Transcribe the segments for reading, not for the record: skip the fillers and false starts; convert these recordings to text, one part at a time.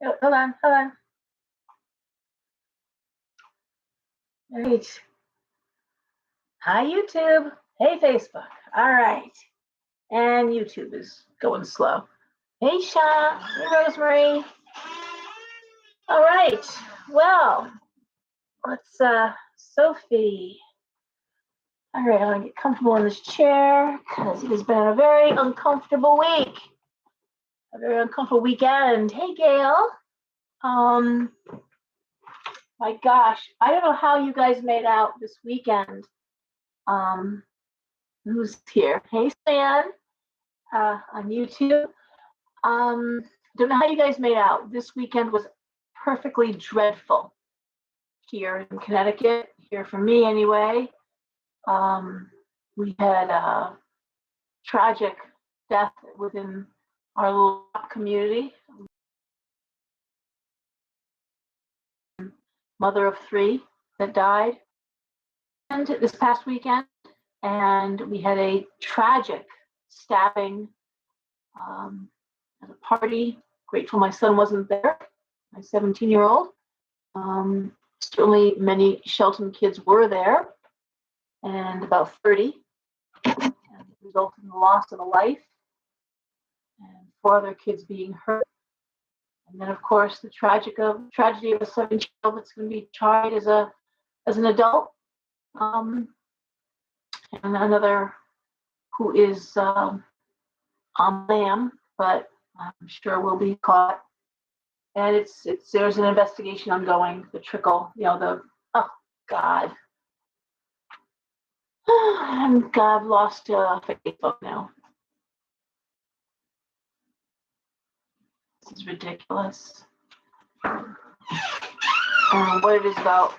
Oh, hold on. All right. Hi, YouTube. Hey, Facebook. All right. And YouTube is going slow. Hey, Sean. Hey, Rosemary. All right. Well, let's, Sophie. All right, I'm going to get comfortable in this chair because it has been a very uncomfortable week. A very uncomfortable weekend. Hey, Gail. My gosh, I don't know how you guys made out this weekend. Who's here? Hey, Stan, on YouTube. Don't know how you guys made out. This weekend was perfectly dreadful here in Connecticut, here for me anyway. We had a tragic death within our little community. Mother of 3 that died. And this past weekend, and we had a tragic stabbing at a party. Grateful my son wasn't there, my 17-year-old. Certainly many Shelton kids were there, and about 30, and it resulted in the loss of a life, and 4 other kids being hurt. And then, of course, the tragedy of a 17-year-old that's going to be tried as an adult, and another who is on lam, but I'm sure will be caught. And there's an investigation ongoing. The trickle, oh God, I've lost Facebook now. This is ridiculous. What it is about.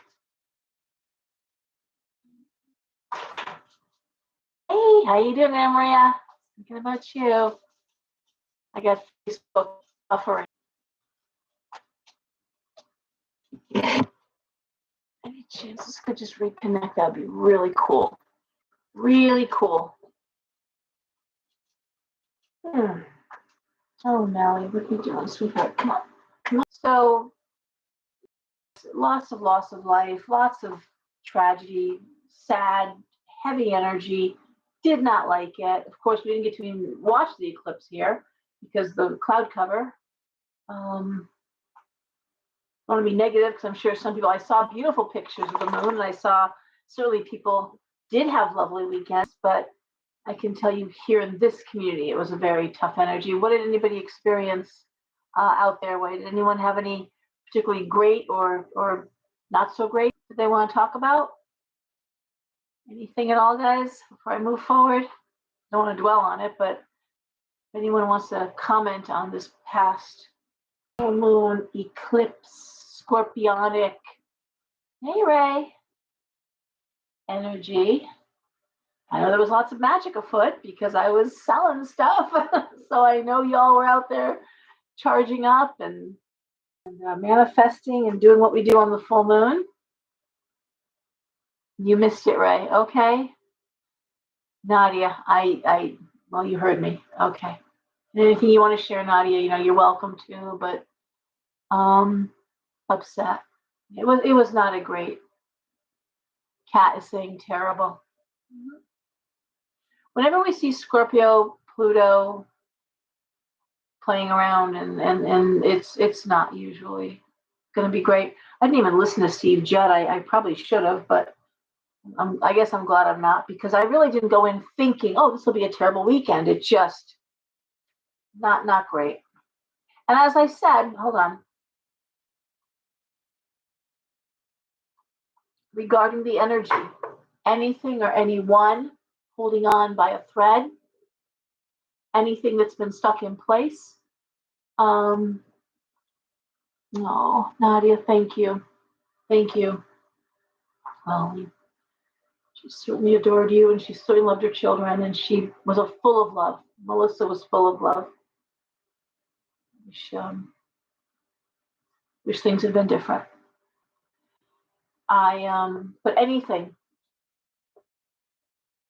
Hey, how you doing, Anna Maria? Thinking about you. I got Facebook buffering. Any chance this could just reconnect? That'd be really cool. Really cool. Oh, Nelly, what are you doing, sweetheart? Come on. So, lots of loss of life, lots of tragedy, sad, heavy energy. Did not like it. Of course, we didn't get to even watch the eclipse here because the cloud cover. I want to be negative because I'm sure some people, I saw beautiful pictures of the moon, and I saw certainly people did have lovely weekends, but I can tell you here in this community, it was a very tough energy. What did anybody experience out there? Did anyone have any particularly great or not so great that they want to talk about? Anything at all, guys, before I move forward? I don't want to dwell on it, but if anyone wants to comment on this past full moon eclipse, scorpionic, hey Ray, energy. I know there was lots of magic afoot because I was selling stuff. So I know y'all were out there charging up and manifesting and doing what we do on the full moon. You missed it, Ray. Okay. Nadia, well, you heard me. Okay. Anything you want to share, Nadia, you're welcome to, but upset. It was not a great. Cat is saying terrible. Whenever we see Scorpio, Pluto playing around, and it's not usually going to be great. I didn't even listen to Steve Judd. I probably should have, but I guess I'm glad I'm not, because I really didn't go in thinking, oh, this will be a terrible weekend. It's just not great. And as I said, hold on. Regarding the energy, anything or anyone holding on by a thread, anything that's been stuck in place. No, Nadia, thank you. Thank you. Well, she certainly adored you, and she certainly loved her children, and she was full of love. Melissa was full of love. Wish things had been different. But anything.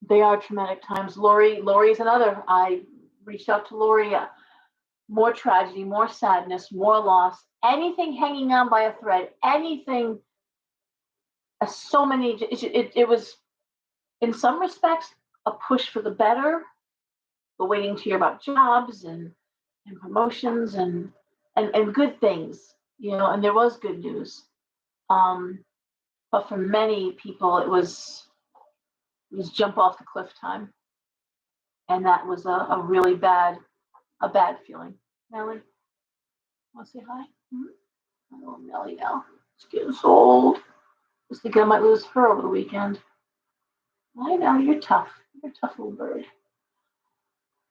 They are traumatic times. Lori's another. I reached out to Lori more tragedy, more sadness, more loss, anything hanging on by a thread, anything, so many, it was, in some respects, a push for the better, but waiting to hear about jobs and promotions and good things, and there was good news. But for many people, it was jump off the cliff time. And that was a really bad feeling. Nellie, want to say hi? I know Nellie now. She's getting so old. I was thinking I might lose her over the weekend. I know, you're tough. You're a tough little bird.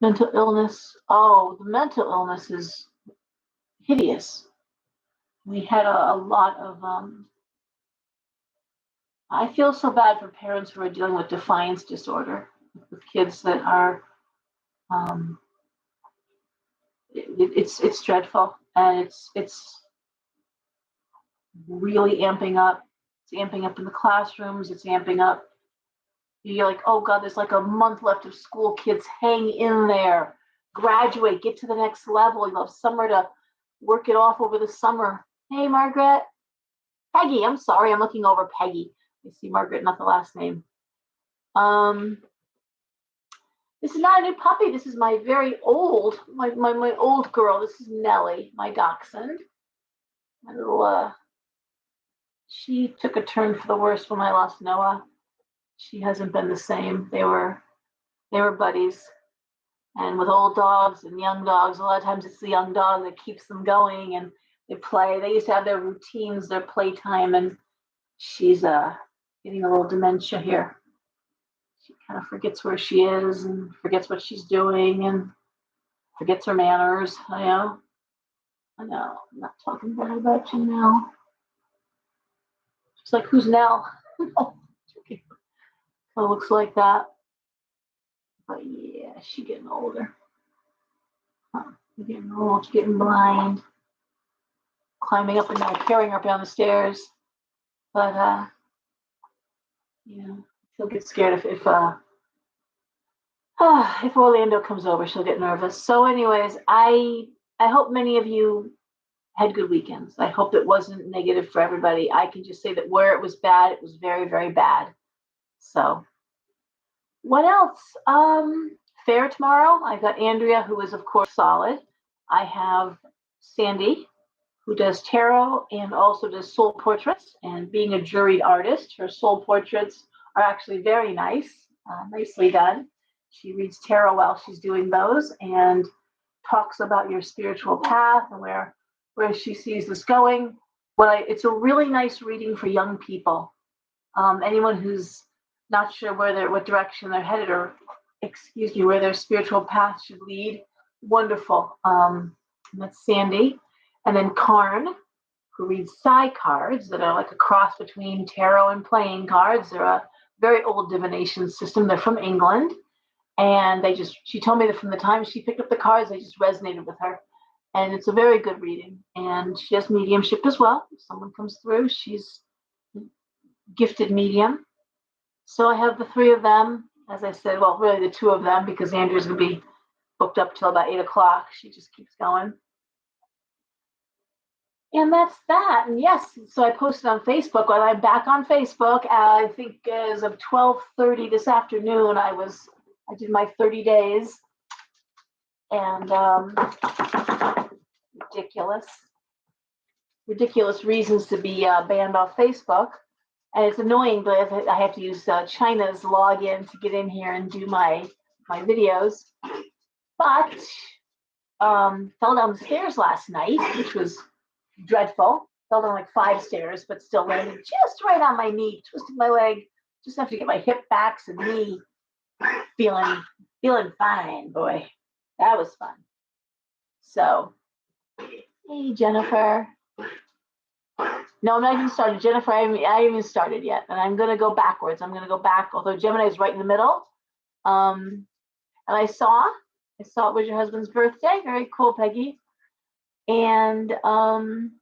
Mental illness. Oh, the mental illness is hideous. We had a lot of, I feel so bad for parents who are dealing with defiance disorder, with kids that are, it's dreadful, and it's really amping up. It's amping up in the classrooms. It's amping up. You're like, oh God, there's like a month left of school. Kids, hang in there. Graduate. Get to the next level. You have summer to work it off over the summer. Hey, Margaret. Peggy. I'm sorry. I'm looking over Peggy. I see Margaret, not the last name. This is not a new puppy. This is my very old, my old girl. This is Nellie, my dachshund. My little, she took a turn for the worse when I lost Noah. She hasn't been the same. They were buddies. And with old dogs and young dogs, a lot of times it's the young dog that keeps them going, and they play. They used to have their routines, their playtime, and she's getting a little dementia here. She kind of forgets where she is and forgets what she's doing and forgets her manners. I know. I'm not talking bad about you now. She's like, who's Nell? It looks like that. But yeah, she's getting older. She's getting old, she's getting blind. Climbing up and down, carrying her up down the stairs. But she'll get scared if Orlando comes over, she'll get nervous. So anyways, I hope many of you had good weekends. I hope it wasn't negative for everybody. I can just say that where it was bad, it was very, very bad. So what else? Fair tomorrow. I've got Andrea, who is of course solid. I have Sandy, who does tarot and also does soul portraits. And being a juried artist, her soul portraits are actually very nice, nicely done. She reads tarot while she's doing those and talks about your spiritual path and where she sees this going. It's a really nice reading for young people. Anyone who's not sure what direction they're headed, or where their spiritual path should lead. Wonderful. That's Sandy. And then Karn, who reads Psi cards that are like a cross between tarot and playing cards. They're a very old divination system. They're from England. And she told me that from the time she picked up the cards, they just resonated with her. And it's a very good reading. And she has mediumship as well. If someone comes through, she's gifted medium. So I have the three of them. As I said, well, really the two of them, because Andrew's going to be booked up till about 8 o'clock. She just keeps going. And that's that. And yes, so I posted on Facebook. Well, I'm back on Facebook. I think as of 12:30 this afternoon, I did my 30 days. And ridiculous reasons to be banned off Facebook. And it's annoying, but I have to use China's login to get in here and do my videos. But fell down the stairs last night, which was dreadful. Fell down like 5 stairs, but still landed just right on my knee, twisted my leg. Just have to get my hip, backs, and knee feeling fine, boy. That was fun. So, hey, Jennifer. No, I'm not even started. Jennifer, I haven't even started yet. And I'm going to go backwards. I'm going to go back, although Gemini is right in the middle. And I saw it was your husband's birthday. Very cool, Peggy. And I'm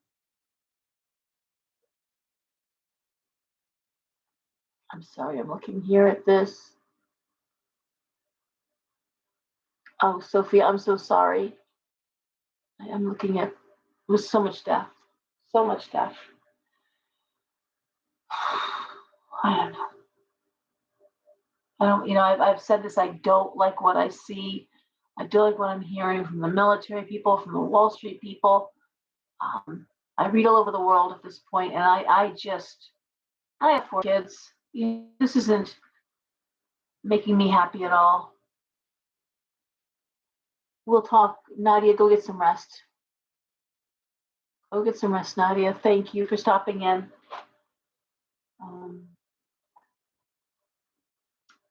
sorry, I'm looking here at this. Oh, Sophia, I'm so sorry. I'm looking at, it was so much death. So much death. I don't know. I've said this, I don't like what I see. I don't like what I'm hearing from the military people, from the Wall Street people. I read all over the world at this point, and I have 4 kids. This isn't making me happy at all. We'll talk. Nadia, go get some rest. Go get some rest, Nadia. Thank you for stopping in.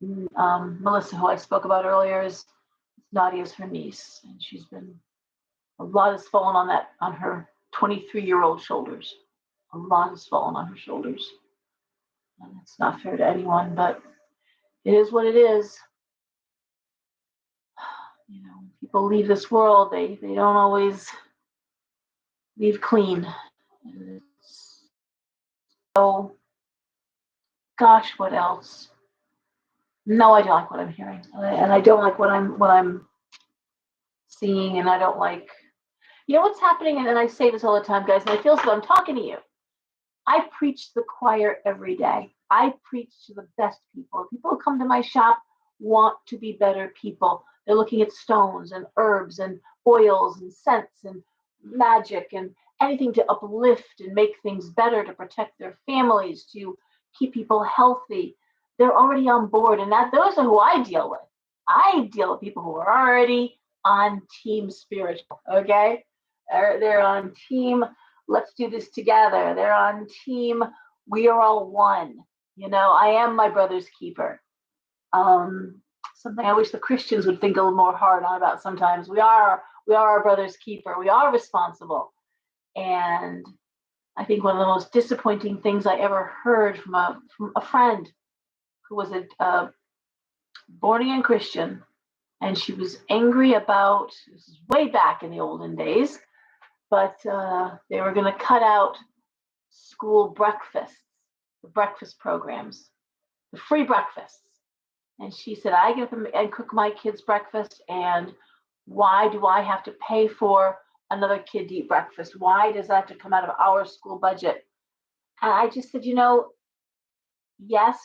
Melissa, who I spoke about earlier, is Nadia's her niece, and she's been, a lot has fallen on her 23-year-old shoulders. A lot has fallen on her shoulders. And it's not fair to anyone, but it is what it is. People leave this world, they don't always leave clean. So, gosh, what else? No, I don't like what I'm hearing, and I don't like what I'm seeing, and I don't like, what's happening. And I say this all the time, guys, and I feel so I'm talking to you. I preach to the choir every day. I preach to the best people. People who come to my shop want to be better people. They're looking at stones and herbs and oils and scents and magic and anything to uplift and make things better, to protect their families, to keep people healthy. They're already on board, and those are who I deal with. I deal with people who are already on team spiritual, okay? They're on team, let's do this together. They're on team, we are all one. I am my brother's keeper. Something I wish the Christians would think a little more hard on about sometimes. We are our brother's keeper. We are responsible. And I think one of the most disappointing things I ever heard from a friend who was a born-again Christian, and she was angry about, this is way back in the olden days, but they were going to cut out school breakfasts, the breakfast programs, the free breakfasts. And she said, I give them and cook my kids breakfast, and why do I have to pay for another kid to eat breakfast? Why does that have to come out of our school budget? And I just said, yes,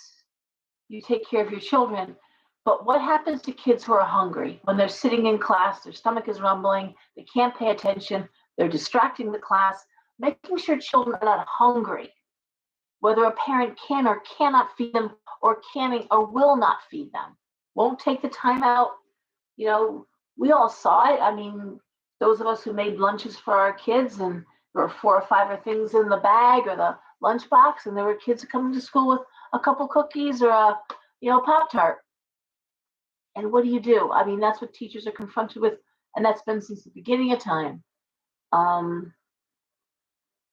you take care of your children, but what happens to kids who are hungry when they're sitting in class, their stomach is rumbling, they can't pay attention, they're distracting the class, making sure children are not hungry, whether a parent can or cannot feed them, or can or will not feed them, won't take the time out. We all saw it. I mean, those of us who made lunches for our kids, and there were 4 or 5 things in the bag or the lunchbox, and there were kids coming to school with a couple cookies or a Pop-Tart. And what do? I mean, that's what teachers are confronted with, and that's been since the beginning of time.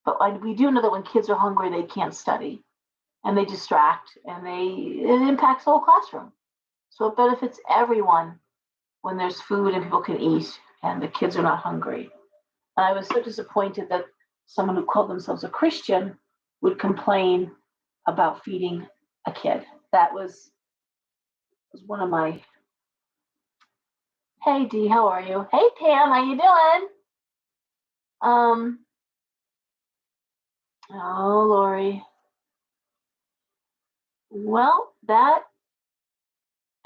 But we do know that when kids are hungry, they can't study, and they distract, and it impacts the whole classroom. So it benefits everyone when there's food and people can eat, and the kids are not hungry. And I was so disappointed that someone who called themselves a Christian would complain about feeding a kid. That was one of my. Hey Dee, how are you? Hey Pam, how you doing? Oh Lori. Well, that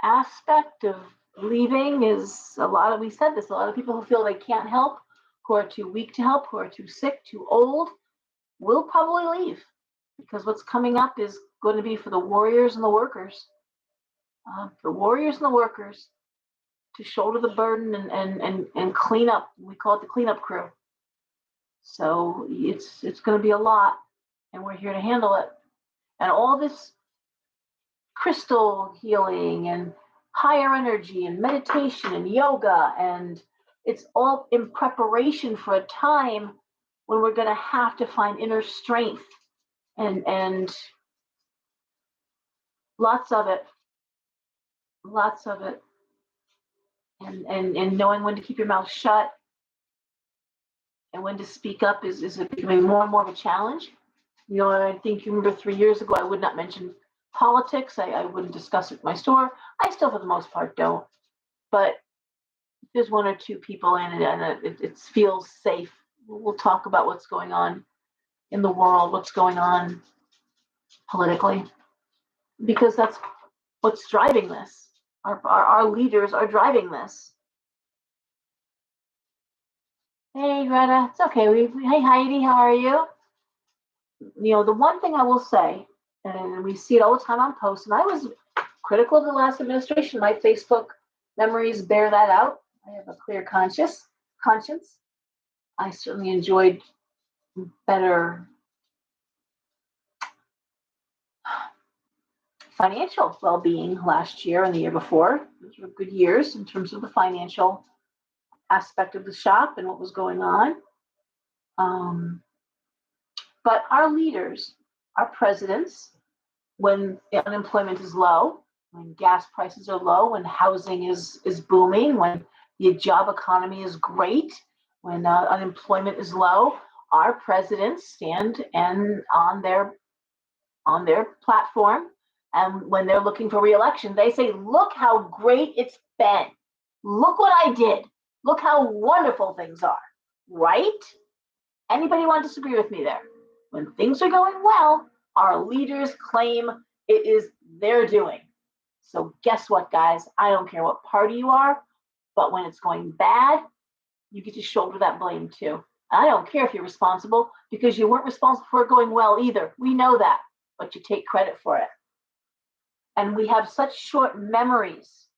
aspect of leaving is a lot of, we said this, a lot of people who feel they can't help, who are too weak to help, who are too sick, too old, will probably leave, because what's coming up is going to be for the warriors and the workers. The warriors and the workers to shoulder the burden and clean up. We call it the cleanup crew. So it's going to be a lot, and we're here to handle it. And all this crystal healing and higher energy and meditation and yoga, and it's all in preparation for a time when we're going to have to find inner strength and lots of it, and knowing when to keep your mouth shut and when to speak up is becoming more and more of a challenge. I think you remember 3 years ago, I would not mention politics. I wouldn't discuss it in my store. I still, for the most part, don't. But there's one or two people in it and it feels safe. We'll talk about what's going on in the world, what's going on politically, because that's what's driving this. Our leaders are driving this. Hey, Greta, it's okay. Hey, Heidi, how are you? You know, the one thing I will say, and we see it all the time on posts, and I was critical of the last administration. My Facebook memories bear that out. I have a clear conscience. I certainly enjoyed better financial well-being last year and the year before. Those were good years in terms of the financial aspect of the shop and what was going on. But our leaders, our presidents, when unemployment is low, when gas prices are low, when housing is booming, when the job economy is great, when unemployment is low, our presidents stand and on their platform, and when they're looking for re-election, they say, look how great it's been. Look what I did. Look how wonderful things are, right? Anybody want to disagree with me there? When things are going well, our leaders claim it is their doing. So guess what, guys? I don't care what party you are, but when it's going bad, you get to shoulder that blame too. I don't care if you're responsible, because you weren't responsible for it going well either. We know that, but you take credit for it. And we have such short memories.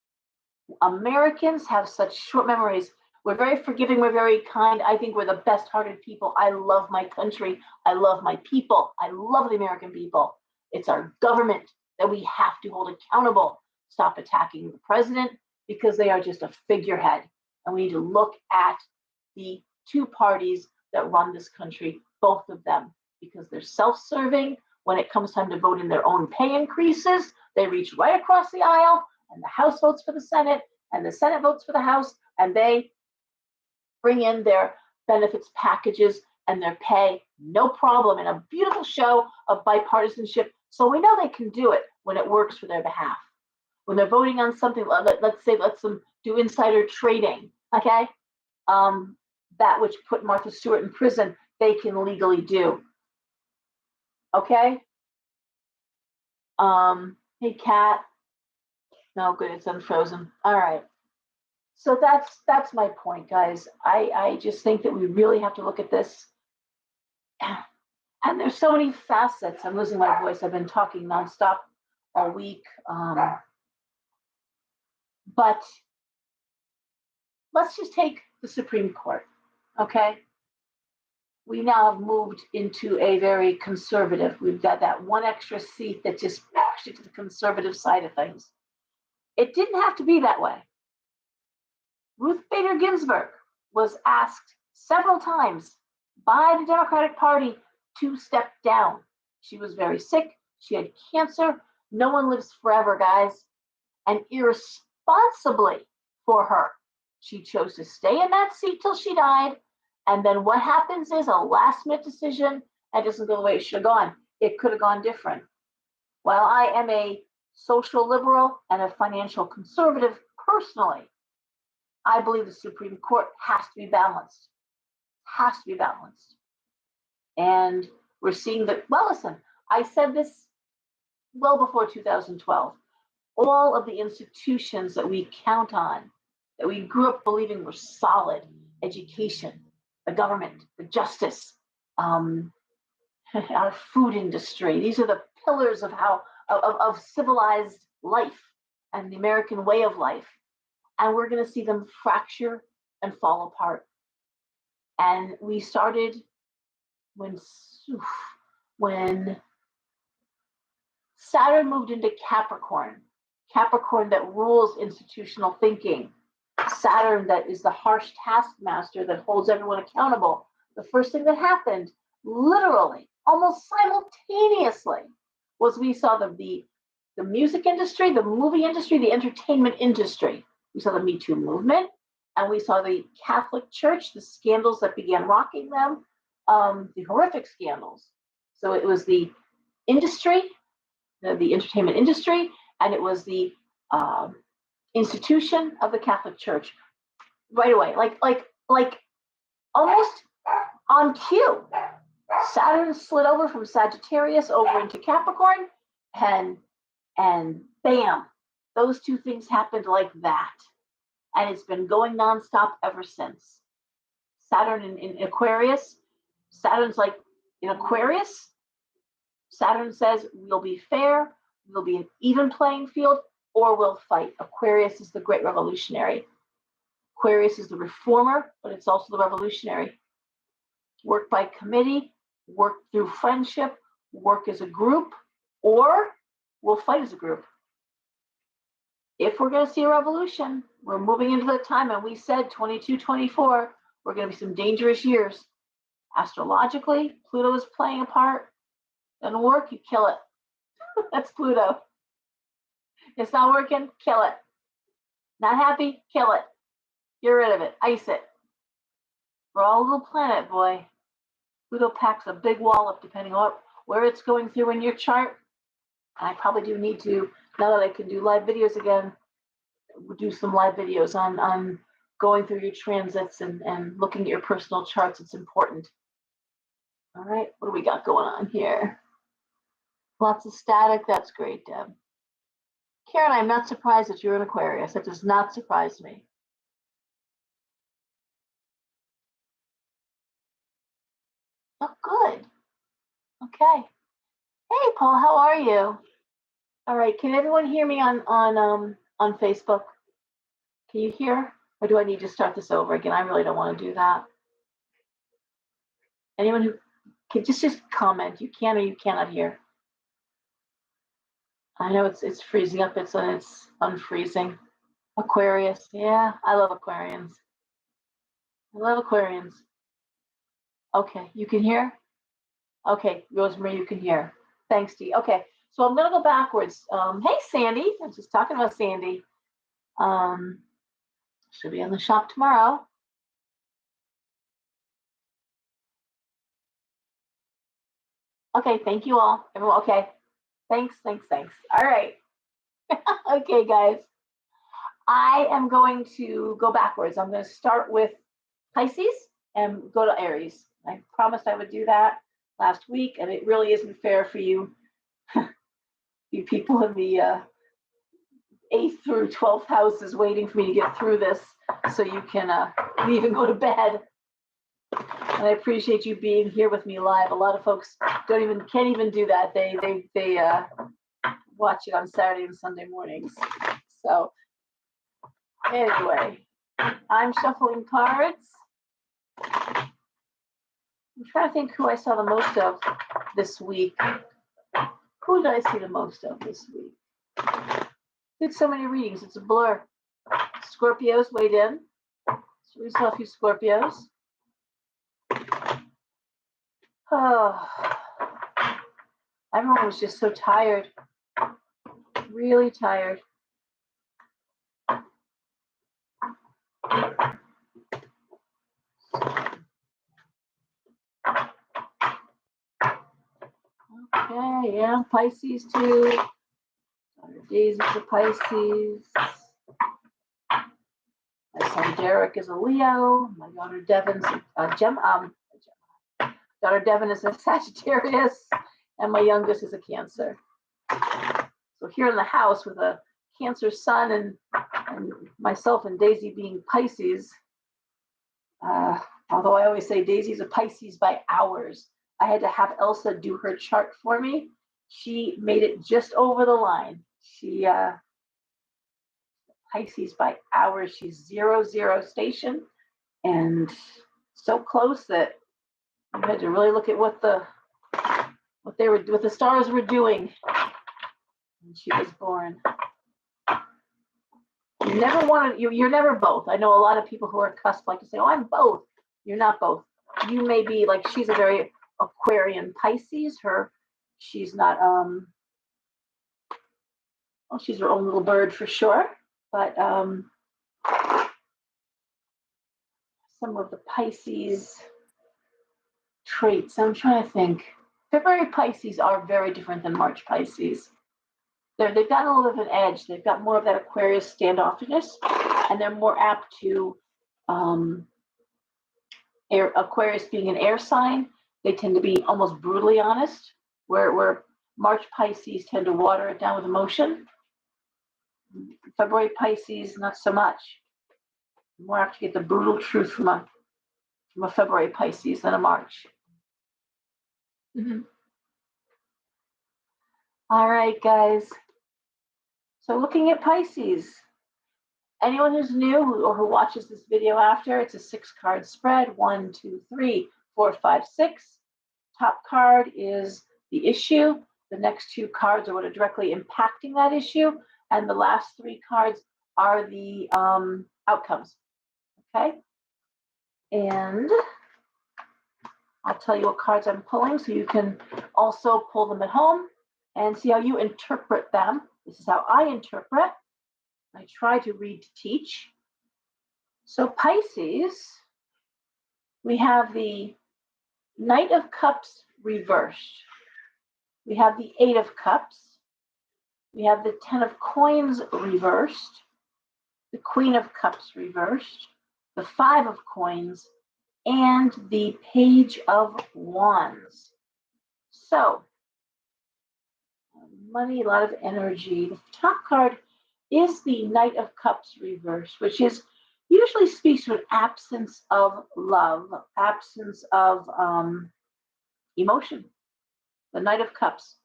Americans have such short memories. We're very forgiving. We're very kind. I think we're the best-hearted people. I love my country. I love my people. I love the American people. It's our government that we have to hold accountable. Stop attacking the president, because they are just a figurehead. And we need to look at the two parties that run this country, both of them, because they're self-serving. When it comes time to vote in their own pay increases, they reach right across the aisle, and the House votes for the Senate, and the Senate votes for the House, and they bring in their benefits packages and their pay, no problem, in a beautiful show of bipartisanship. So we know they can do it when it works for their behalf. When they're voting on something, let's say, let's them do insider trading, okay? That which put Martha Stewart in prison, they can legally do. Okay? Hey, Kat. No, good, it's unfrozen. All right. So that's my point, guys. I just think that we really have to look at this. And there's so many facets. I'm losing my voice. I've been talking nonstop all week. But let's just take the Supreme Court, okay? We now have moved into a very conservative. We've got that one extra seat that just pushed it to the conservative side of things. It didn't have to be that way. Ruth Bader Ginsburg was asked several times by the Democratic Party to step down. She was very sick. She had cancer. No one lives forever, guys. And irresponsibly for her, she chose to stay in that seat till she died. And then what happens is a last-minute decision that doesn't go the way it should have gone. It could have gone different. While I am a social liberal and a financial conservative personally, I believe the Supreme Court has to be balanced. Has to be balanced. And we're seeing that, well, listen, I said this well before 2012. All of the institutions that we count on, that we grew up believing were solid, education, the government, the justice, our food industry, these are the pillars of of civilized life and the American way of life. And we're going to see them fracture and fall apart. And we started when Saturn moved into Capricorn that rules institutional thinking, Saturn that is the harsh taskmaster that holds everyone accountable. The first thing that happened, literally, almost simultaneously, was we saw the music industry, the movie industry, the entertainment industry. We saw the Me Too movement, and we saw the Catholic Church, the scandals that began rocking them, the horrific scandals. So it was the industry, the entertainment industry, and it was the institution of the Catholic Church. right away, like almost on cue. Saturn slid over from Sagittarius over into Capricorn, and bam, those two things happened like that. And it's been going nonstop ever since. Saturn in Aquarius, Saturn's like in Aquarius, Saturn says we'll be fair, we'll be an even playing field, or we'll fight. Aquarius is the great revolutionary. Aquarius is the reformer, but it's also the revolutionary. Work by committee, work through friendship, work as a group, or we'll fight as a group. If we're going to see a revolution, we're moving into the time, and we said 22, 24, we're going to be some dangerous years. Astrologically, Pluto is playing a part. Doesn't work, you kill it. That's Pluto. It's not working, kill it. Not happy, kill it. Get rid of it, ice it. We're all a little planet, boy. Pluto packs a big wallop depending on where it's going through in your chart. And I probably do need to, now that I can do live videos again, we'll do some live videos on going through your transits and looking at your personal charts. It's important. All right, what do we got going on here? Lots of static. That's great, Deb. Karen, I'm not surprised that you're an Aquarius. That does not surprise me. Oh, good. Okay. Hey, Paul, how are you? All right. Can everyone hear me on Facebook? Can you hear? Or do I need to start this over again? I really don't want to do that. Anyone who can just comment. You can or you cannot hear. I know it's freezing up. It's unfreezing. Aquarius. Yeah, I love Aquarians. I love Aquarians. Okay, you can hear? Okay, Rosemary, you can hear. Thanks, Dee. Okay, so I'm going to go backwards. Hey, Sandy. I was just talking about Sandy. She'll be in the shop tomorrow. Okay, thank you all. Everyone, okay. Thanks. All right. Okay, guys. I am going to go backwards. I'm going to start with Pisces and go to Aries. I promised I would do that last week, and it really isn't fair for you, you people in the 8th through 12th houses waiting for me to get through this so you can leave and go to bed. And I appreciate you being here with me live. A lot of folks can't even do that. They watch it on Saturday and Sunday mornings. So anyway, I'm shuffling cards. I'm trying to think who I saw the most of this week. Who did I see the most of this week? Did so many readings, it's a blur. Scorpios weighed in. So we saw a few Scorpios. Oh, everyone was just so tired. Really tired. Okay, yeah, Pisces too. Daisy's a Pisces. My son Derek is a Leo. My daughter Devin's daughter Devin is a Sagittarius, and my youngest is a Cancer. So here in the house with a Cancer sun and myself and Daisy being Pisces, although I always say Daisy's a Pisces by hours. I had to have Elsa do her chart for me. She made it just over the line. She Pisces by hours. She's 0-0 station, and so close that I had to really look at what the stars were doing when she was born. You never want to. You're never both. I know a lot of people who are cusp like to say, "Oh, I'm both." You're not both. You may be like she's a very Aquarian Pisces. She's not. Well, she's her own little bird for sure. But some of the Pisces traits. I'm trying to think. February Pisces are very different than March Pisces. They've got a little bit of an edge. They've got more of that Aquarius standoffishness, and they're more apt to Aquarius being an air sign, they tend to be almost brutally honest, where March Pisces tend to water it down with emotion. February Pisces, not so much. More apt to get the brutal truth from a February Pisces than a March. All right, guys. So looking at Pisces, anyone who's new or who watches this video after, it's a 6-card spread. 1, 2, 3, 4, 5, 6. Top card is the issue. The next 2 cards are what are directly impacting that issue. And the last 3 cards are the outcomes. Okay? And I'll tell you what cards I'm pulling so you can also pull them at home and see how you interpret them. This is how I interpret. I try to read to teach. So Pisces, we have the Knight of Cups reversed. We have the 8 of Cups. We have the 10 of Coins reversed. The Queen of Cups reversed. The 5 of Coins. And the Page of Wands. So, money, a lot of energy. The top card is the Knight of Cups reversed, which is usually speaks to an absence of love, absence of emotion. The Knight of Cups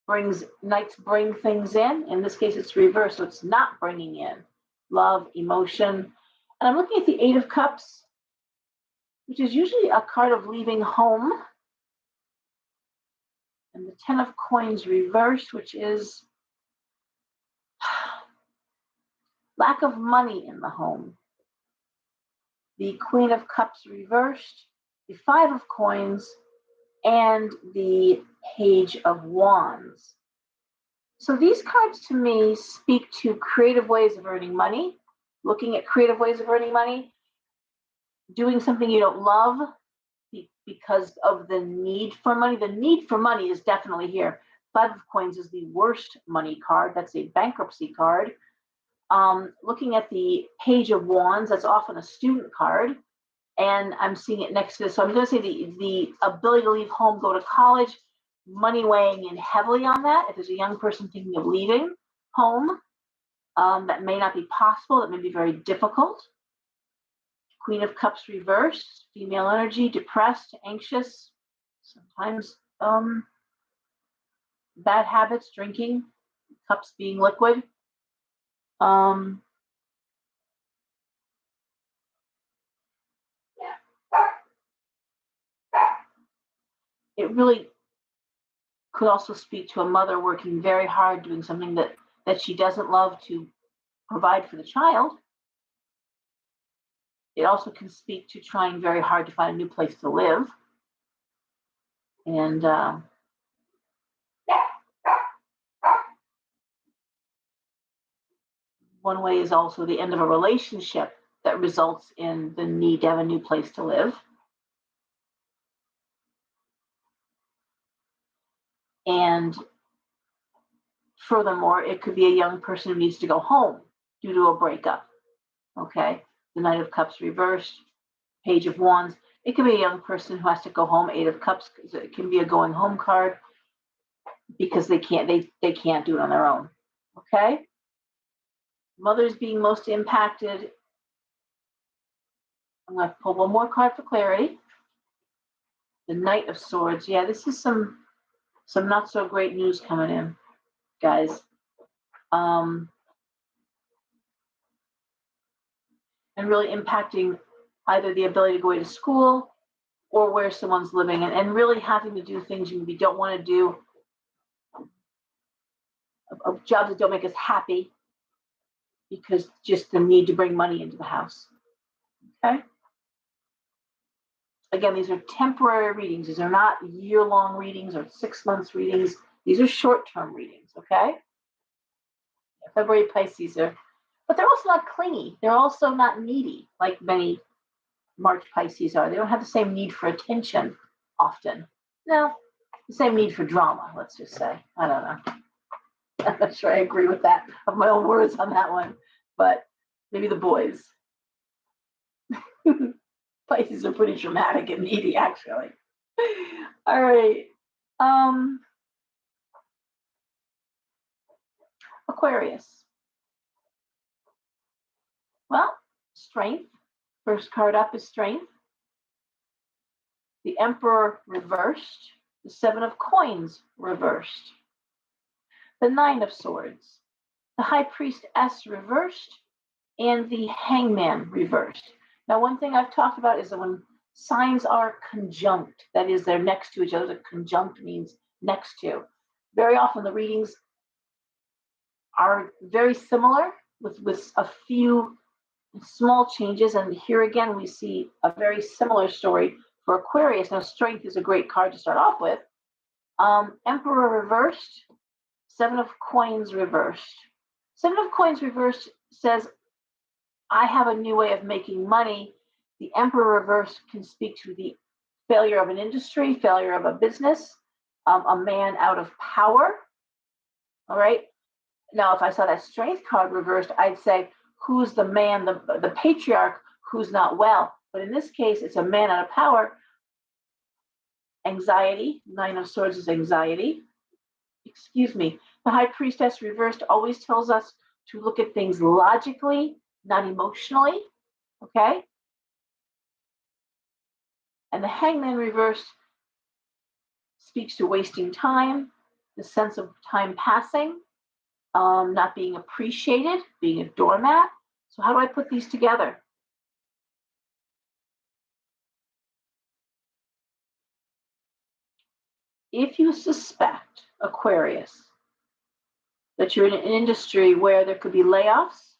Knights bring things in. In this case, it's reversed, so it's not bringing in love, emotion. And I'm looking at the 8 of Cups, which is usually a card of leaving home. And the 10 of Coins reversed, which is lack of money in the home. The Queen of Cups reversed, the 5 of Coins, and the Page of Wands. So these cards to me speak to creative ways of earning money, looking at creative ways of earning money, doing something you don't love because of the need for money. The need for money is definitely here. 5 of Coins is the worst money card. That's a bankruptcy card. Looking at the Page of Wands, that's often a student card. And I'm seeing it next to this. So I'm going to say the ability to leave home, go to college, money weighing in heavily on that. If there's a young person thinking of leaving home, that may not be possible. That may be very difficult. Queen of Cups reversed, female energy, depressed, anxious, sometimes bad habits, drinking, cups being liquid. It really could also speak to a mother working very hard, doing something that she doesn't love to provide for the child. It also can speak to trying very hard to find a new place to live. And one way is also the end of a relationship that results in the need to have a new place to live. And furthermore, it could be a young person who needs to go home due to a breakup. Okay, the Knight of Cups reversed, Page of Wands. It could be a young person who has to go home. 8 of Cups, it can be a going home card because they can't do it on their own. Okay, mothers being most impacted. I'm going to pull one more card for clarity. The Knight of Swords. Yeah, this is some not so great news coming in, guys. And really impacting either the ability to go to school or where someone's living, and really having to do things you maybe don't want to do, of jobs that don't make us happy because just the need to bring money into the house. Okay. Again, these are temporary readings. These are not year-long readings or 6 months readings. These are short-term readings. Okay. February Pisces are, but they're also not clingy. They're also not needy like many March Pisces are. They don't have the same need for attention often. No, the same need for drama, let's just say. I don't know. I'm not sure I agree with that, of my own words on that one, but maybe the boys. Pisces are pretty dramatic and needy, actually. All right. Aquarius. Well, strength. First card up is strength. The Emperor reversed. The Seven of Coins reversed. The Nine of Swords. The High Priestess reversed. And the Hangman reversed. Now, one thing I've talked about is that when signs are conjunct, that is, they're next to each other. Conjunct means next to. Very often the readings are very similar with a few small changes. And here again, we see a very similar story for Aquarius. Now, strength is a great card to start off with. Emperor reversed, Seven of Coins reversed. Seven of Coins reversed says, I have a new way of making money. The Emperor reversed can speak to the failure of an industry, failure of a business, a man out of power. All right. Now, if I saw that strength card reversed, I'd say, who's the man, the patriarch, who's not well? But in this case, it's a man out of power. Anxiety. Nine of Swords is anxiety. Excuse me. The High Priestess reversed always tells us to look at things logically, not emotionally. Okay? And the Hangman reversed speaks to wasting time, the sense of time passing, not being appreciated, being a doormat. So how do I put these together? If you suspect, Aquarius, that you're in an industry where there could be layoffs,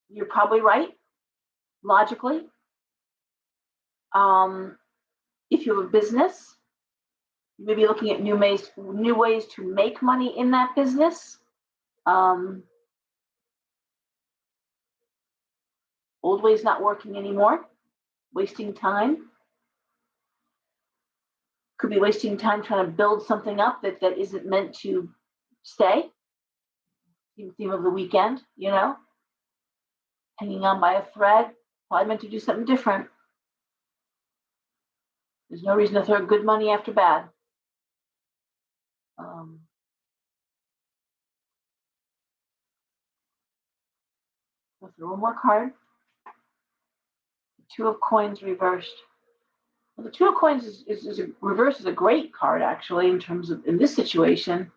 you're probably right, logically. If you have a business, you may be looking at new ways to make money in that business. Old ways not working anymore, wasting time. Could be wasting time trying to build something up that isn't meant to stay. Theme of the weekend, you know, hanging on by a thread, probably meant to do something different. There's no reason to throw good money after bad. I'll throw one more card. The Two of Coins reversed. Well, the Two of Coins is a reverse is a great card, actually, in terms of in this situation,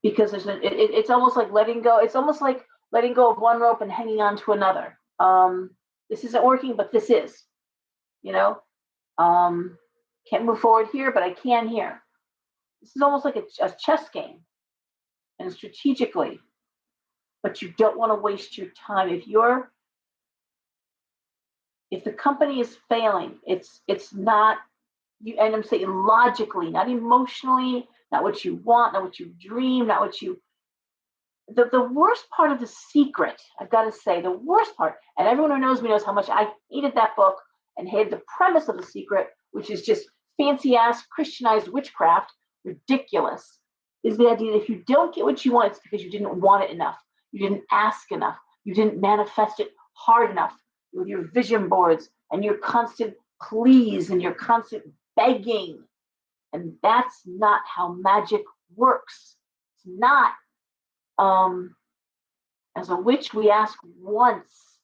because it's almost like letting go. It's almost like letting go of one rope and hanging on to another. This isn't working, but this is. You know, can't move forward here, but I can here. This is almost like a chess game, and strategically. But you don't want to waste your time. If the company is failing, it's not you, and I'm saying logically, not emotionally, not what you want, not what you dream, not what you. The worst part of The Secret, I've got to say, the worst part, and everyone who knows me knows how much I hated that book and hated the premise of The Secret, which is just fancy ass Christianized witchcraft, ridiculous, is the idea that if you don't get what you want, it's because you didn't want it enough. You didn't ask enough. You didn't manifest it hard enough with your vision boards and your constant pleas and your constant begging. And that's not how magic works. It's not. As a witch, we ask once,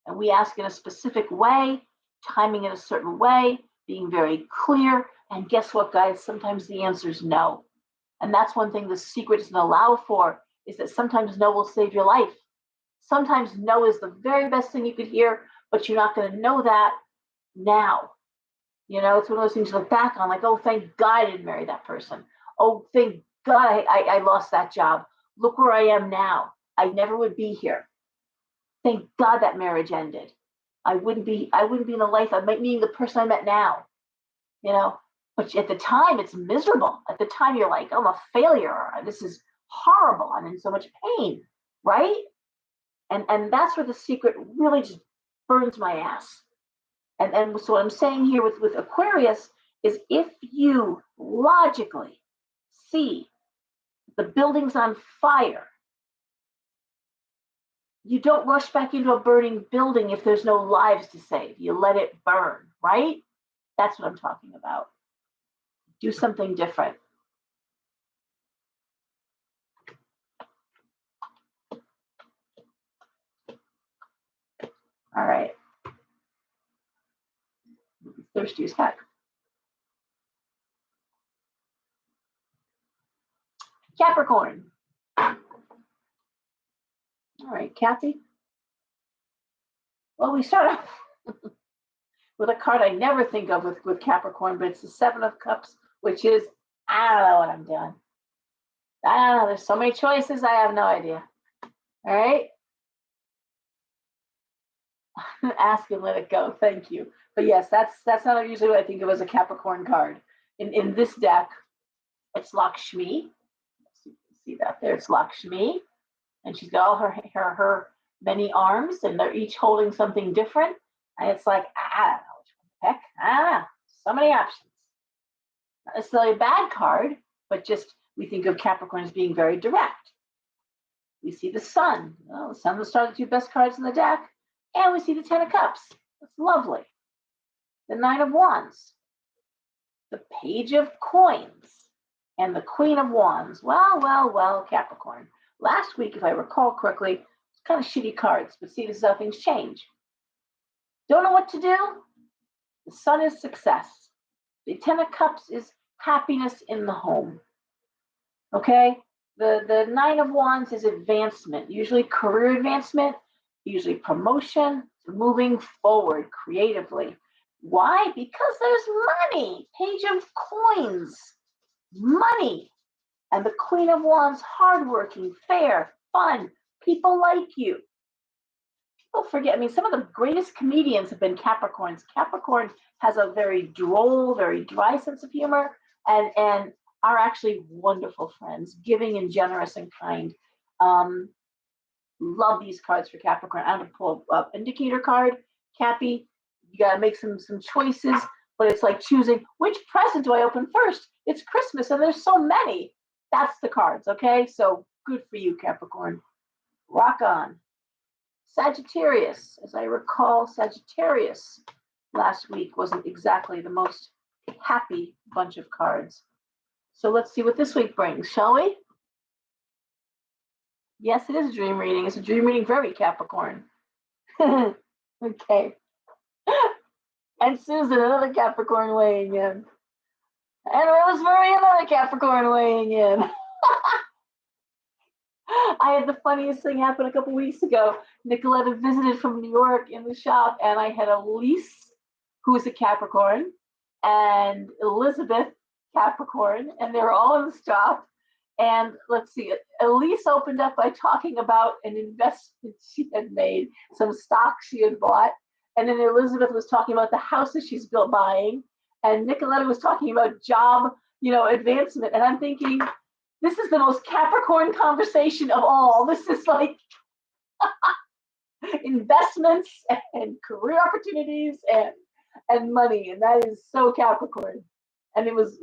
and we ask in a specific way, timing in a certain way, being very clear. And guess what, guys? Sometimes the answer is no. And that's one thing The Secret doesn't allow for, is that sometimes no will save your life. Sometimes no is the very best thing you could hear, but you're not going to know that now. You know, it's one of those things you look back on, like, oh, thank God I didn't marry that person. Oh, thank God I lost that job. Look where I am now. I never would be here. Thank God that marriage ended. I wouldn't be in the life I'm meeting the person I met now. You know, but at the time it's miserable. At the time you're like, I'm a failure. This is horrible. I'm in so much pain, right? And that's where The Secret really just burns my ass. And so what I'm saying here with Aquarius is, if you logically see the building's on fire, You don't rush back into a burning building if there's no lives to save. You let it burn, right? That's what I'm talking about. Do something different. All right. Thirsty as heck. Capricorn. All right, Kathy. Well, we start off with a card I never think of with Capricorn, but it's the Seven of Cups, which is, I don't know what I'm doing. I don't know. There's so many choices. I have no idea. All right. Ask and let it go. Thank you. But yes, that's not usually what I think of as a Capricorn card. In this deck, it's Lakshmi. See that there? It's Lakshmi, and she's got all her many arms, and they're each holding something different. And it's like, I don't know which one to pick. I don't know. So many options. Not necessarily a bad card, but just we think of Capricorn as being very direct. We see the Sun. Well, the Sun and the Star are the two best cards in the deck. And we see the Ten of Cups. That's lovely. The Nine of Wands. The Page of Coins. And the Queen of Wands. Well, Capricorn. Last week, if I recall correctly, it's kind of shitty cards, but see, this is how things change. Don't know what to do? The Sun is success. The Ten of Cups is happiness in the home. Okay? The Nine of Wands is advancement, usually career advancement, usually promotion, moving forward creatively. Why? Because there's money. Page of Coins. Money. And the Queen of Wands, hardworking, fair, fun. People like you. People forget. I mean, some of the greatest comedians have been Capricorns. Capricorn has a very droll, very dry sense of humor, and are actually wonderful friends, giving and generous and kind. Love these cards for Capricorn. I'm going to pull up indicator card. Cappy, you got to make some choices, but it's like choosing which present do I open first? It's Christmas and there's so many. That's the cards, okay? So good for you, Capricorn. Rock on. Sagittarius. As I recall, Sagittarius last week wasn't exactly the most happy bunch of cards. So let's see what this week brings, shall we? Yes, it is a dream reading. It's a dream reading for every Capricorn. Okay. And Susan, another Capricorn weighing in. And Rosemary, another Capricorn weighing in. I had the funniest thing happen a couple weeks ago. Nicoletta visited from New York in the shop, and I had Elise, who is a Capricorn, and Elizabeth, Capricorn, and they were all in the shop. And let's see, Elise opened up by talking about an investment she had made, some stocks she had bought. And then Elizabeth was talking about the houses she's built buying. And Nicoletta was talking about job, advancement. And I'm thinking, this is the most Capricorn conversation of all. This is like investments and career opportunities and money. And that is so Capricorn. And it was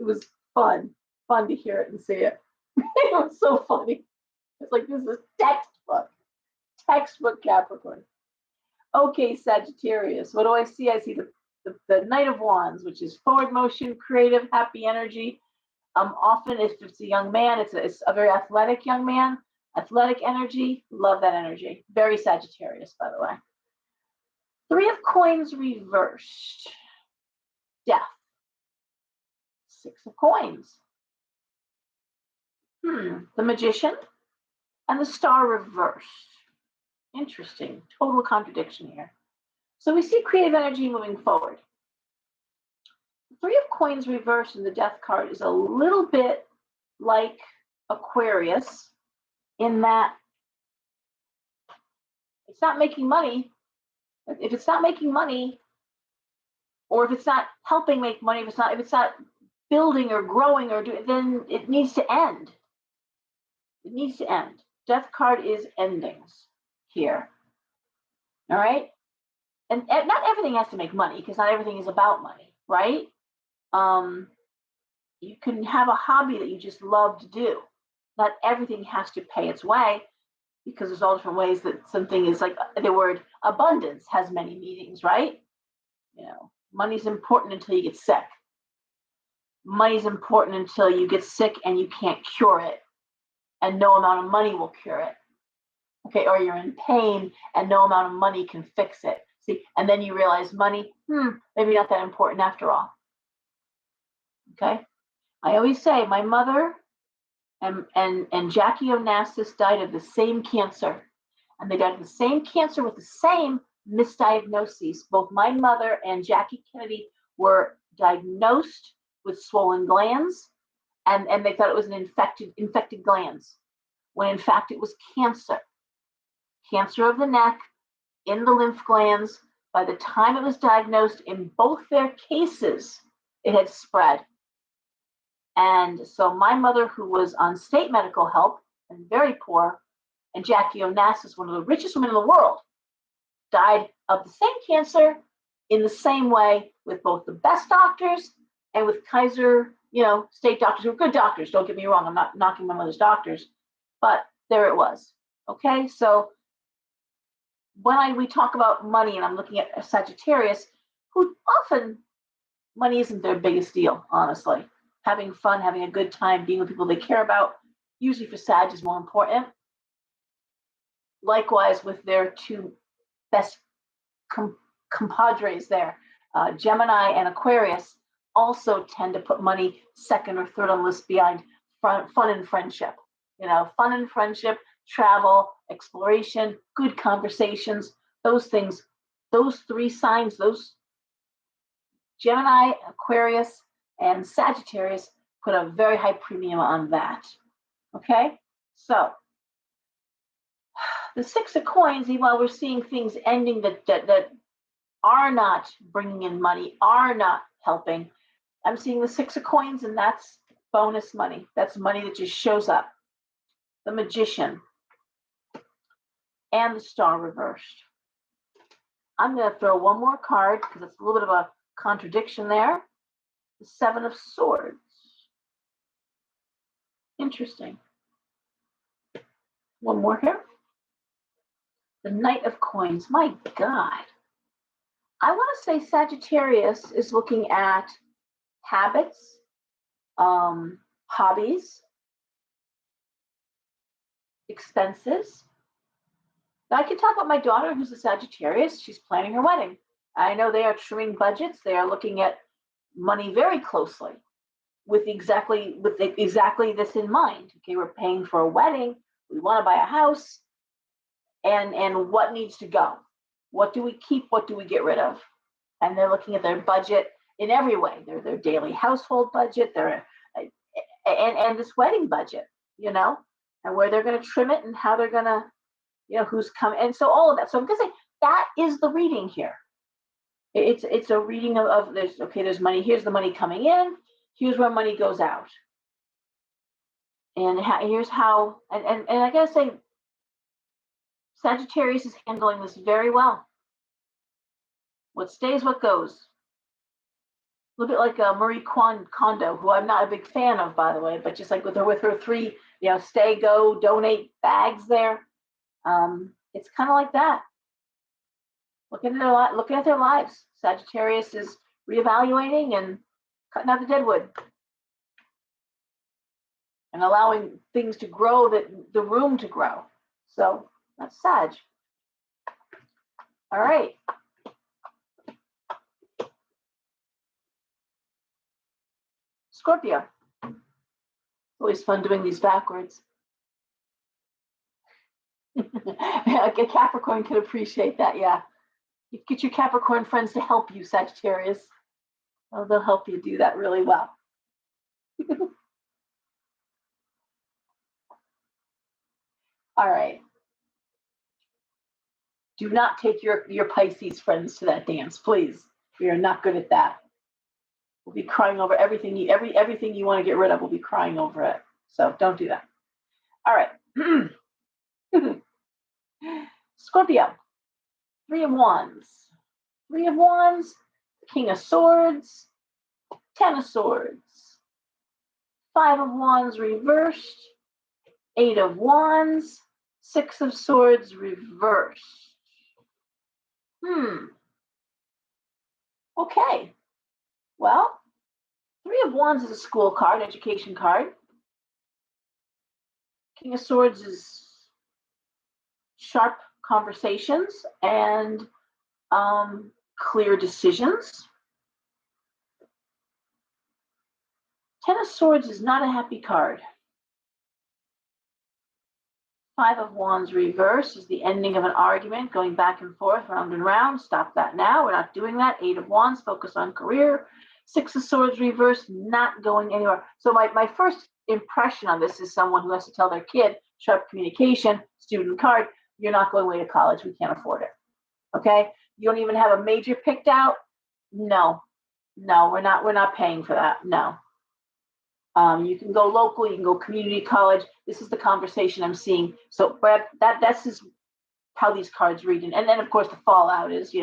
fun to hear it and see it. It was so funny. It's like, this is textbook Capricorn. Okay, Sagittarius. What do I see? I see the Knight of Wands, which is forward motion, creative, happy energy. Often, if it's a young man, it's a very athletic young man. Athletic energy. Love that energy. Very Sagittarius, by the way. Three of Coins reversed. Death. Six of Coins. The Magician and the Star reversed. Interesting. Total contradiction here. So we see creative energy moving forward. The Three of Coins reversed in the Death card is a little bit like Aquarius in that it's not making money. If it's not making money, or if it's not helping make money, if it's not building or growing or doing, then it needs to end. It needs to end. Death card is endings here. All right? And not everything has to make money, because not everything is about money, right? You can have a hobby that you just love to do. Not everything has to pay its way. because there's all different ways that something is like the word abundance has many meanings, right? You know, money's important until you get sick. Money's important until you get sick and you can't cure it, and no amount of money will cure it. Okay, or you're in pain and no amount of money can fix it. See, and then you realize money, maybe not that important after all. Okay, I always say my mother and Jackie Onassis died of the same cancer, and they died of the same cancer with the same misdiagnoses. Both my mother and Jackie Kennedy were diagnosed with swollen glands, and they thought it was an infected glands, when in fact it was cancer of the neck in the lymph glands. By the time it was diagnosed in both their cases, it had spread. And so my mother, who was on state medical help and very poor, and Jackie Onassis, one of the richest women in the world, died of the same cancer in the same way, with both the best doctors and with Kaiser, state doctors who were good doctors. Don't get me wrong, I'm not knocking my mother's doctors, but there it was. Okay, so when we talk about money, and I'm looking at a Sagittarius, who often money isn't their biggest deal, honestly. Having fun, having a good time, being with people they care about, usually for Sag is more important. Likewise with their two best compadres there, Gemini and Aquarius, also tend to put money second or third on the list behind fun and friendship. Fun and friendship, travel, exploration, good conversations, those things, those three signs, those Gemini, Aquarius, and Sagittarius put a very high premium on that. Okay, so the Six of Coins, while we're seeing things ending that are not bringing in money, are not helping, I'm seeing the Six of Coins, and that's bonus money. That's money that just shows up. The Magician and the Star reversed. I'm going to throw one more card because it's a little bit of a contradiction there. The Seven of Swords. Interesting. One more here. The Knight of Coins. My God. I want to say Sagittarius is looking at habits, hobbies, expenses. Now, I can talk about my daughter, who's a Sagittarius. She's planning her wedding. I know they are trimming budgets. They are looking at money very closely with exactly this in mind. Okay, we're paying for a wedding. We want to buy a house. And what needs to go? What do we keep? What do we get rid of? And they're looking at their budget in every way. Their daily household budget, and this wedding budget, and where they're going to trim it and how they're going to, who's coming. And so all of that. So I'm going to say that is the reading here. It's a reading of there's money. Here's the money coming in. Here's where money goes out. And here's how, and I got to say, Sagittarius is handling this very well. What stays, what goes. A little bit like Marie Kondo, who I'm not a big fan of, by the way, but just like with her three, stay, go, donate bags there. It's kind of like that. Looking at their lives. Sagittarius is reevaluating and cutting out the deadwood and allowing things to grow, the room to grow. So that's Sag. All right. Scorpio. Always fun doing these backwards. A Capricorn can appreciate that, yeah. You get your Capricorn friends to help you, Sagittarius. Oh, they'll help you do that really well. All right. Do not take your Pisces friends to that dance, please. We are not good at that. We'll be crying over everything you want to get rid of. We'll be crying over it. So don't do that. All right. Scorpio. Three of Wands. Three of Wands. King of Swords. Ten of Swords. Five of Wands reversed. Eight of Wands. Six of Swords reversed. Okay. Well, Three of Wands is a school card, education card. King of Swords is sharp conversations and clear decisions. Ten of Swords is not a happy card. Five of Wands reverse is the ending of an argument, going back and forth, round and round. Stop that now. We're not doing that. Eight of Wands, focus on career. Six of Swords reverse, not going anywhere. So my first impression on this is someone who has to tell their kid, sharp communication, student card, you're not going away to college. We can't afford it. Okay? You don't even have a major picked out? No, we're not paying for that. No. You can go local, you can go community college. This is the conversation I'm seeing. So Brad, that's just how these cards read. And then of course the fallout is,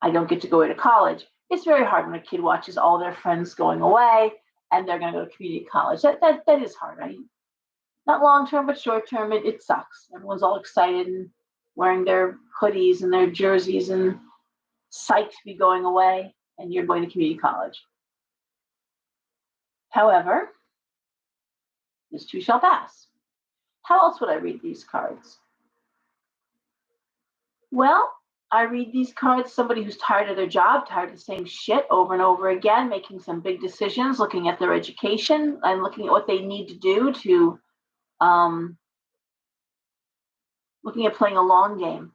I don't get to go away to college. It's very hard when a kid watches all their friends going away and they're going to go to community college. That is hard, right? Not long term, but short term, it sucks. Everyone's all excited and wearing their hoodies and their jerseys and psyched to be going away, and you're going to community college. However, this too shall pass. How else would I read these cards? Well, I read these cards, somebody who's tired of their job, tired of the same shit over and over again, making some big decisions, looking at their education and looking at what they need to do to, looking at playing a long game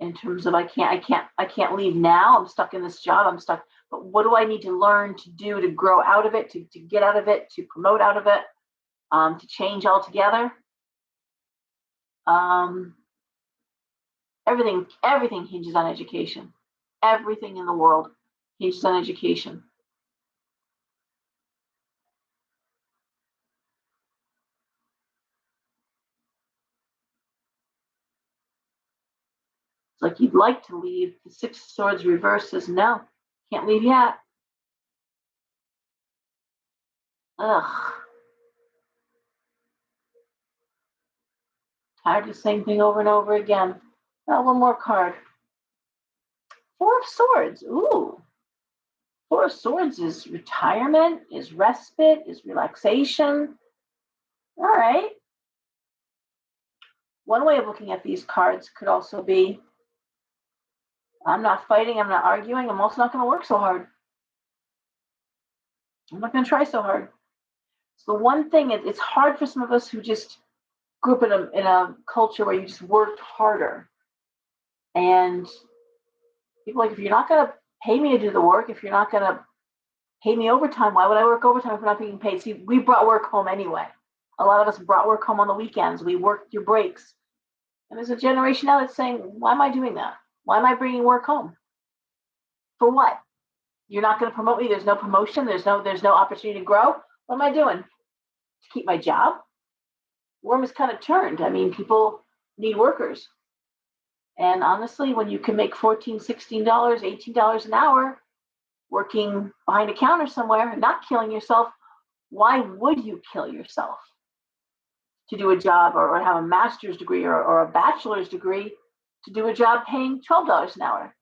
in terms of I can't leave now. I'm stuck in this job. I'm stuck. But what do I need to learn to do to grow out of it, to get out of it, to promote out of it, to change altogether? Everything hinges on education. Everything in the world hinges on education. It's like you'd like to leave. The Six of Swords reverse says no, can't leave yet. Ugh. Tired of the same thing over and over again. Oh, one more card. Four of Swords. Ooh. Four of Swords is retirement, is respite, is relaxation. All right. One way of looking at these cards could also be, I'm not fighting, I'm not arguing, I'm also not going to work so hard. I'm not going to try so hard. So the one thing, it's hard for some of us who just grew up in a culture where you just worked harder. And people are like, if you're not going to pay me to do the work, if you're not going to pay me overtime, why would I work overtime if we're not being paid? See, we brought work home anyway. A lot of us brought work home on the weekends. We worked through breaks. And there's a generation now that's saying, why am I doing that? Why am I bringing work home? For what? You're not going to promote me. There's no promotion. There's no opportunity to grow. What am I doing? To keep my job? Worm is kind of turned. I mean, people need workers. And honestly, when you can make $14, $16, $18 an hour working behind a counter somewhere and not killing yourself, why would you kill yourself to do a job or have a master's degree or a bachelor's degree to do a job paying $12 an hour?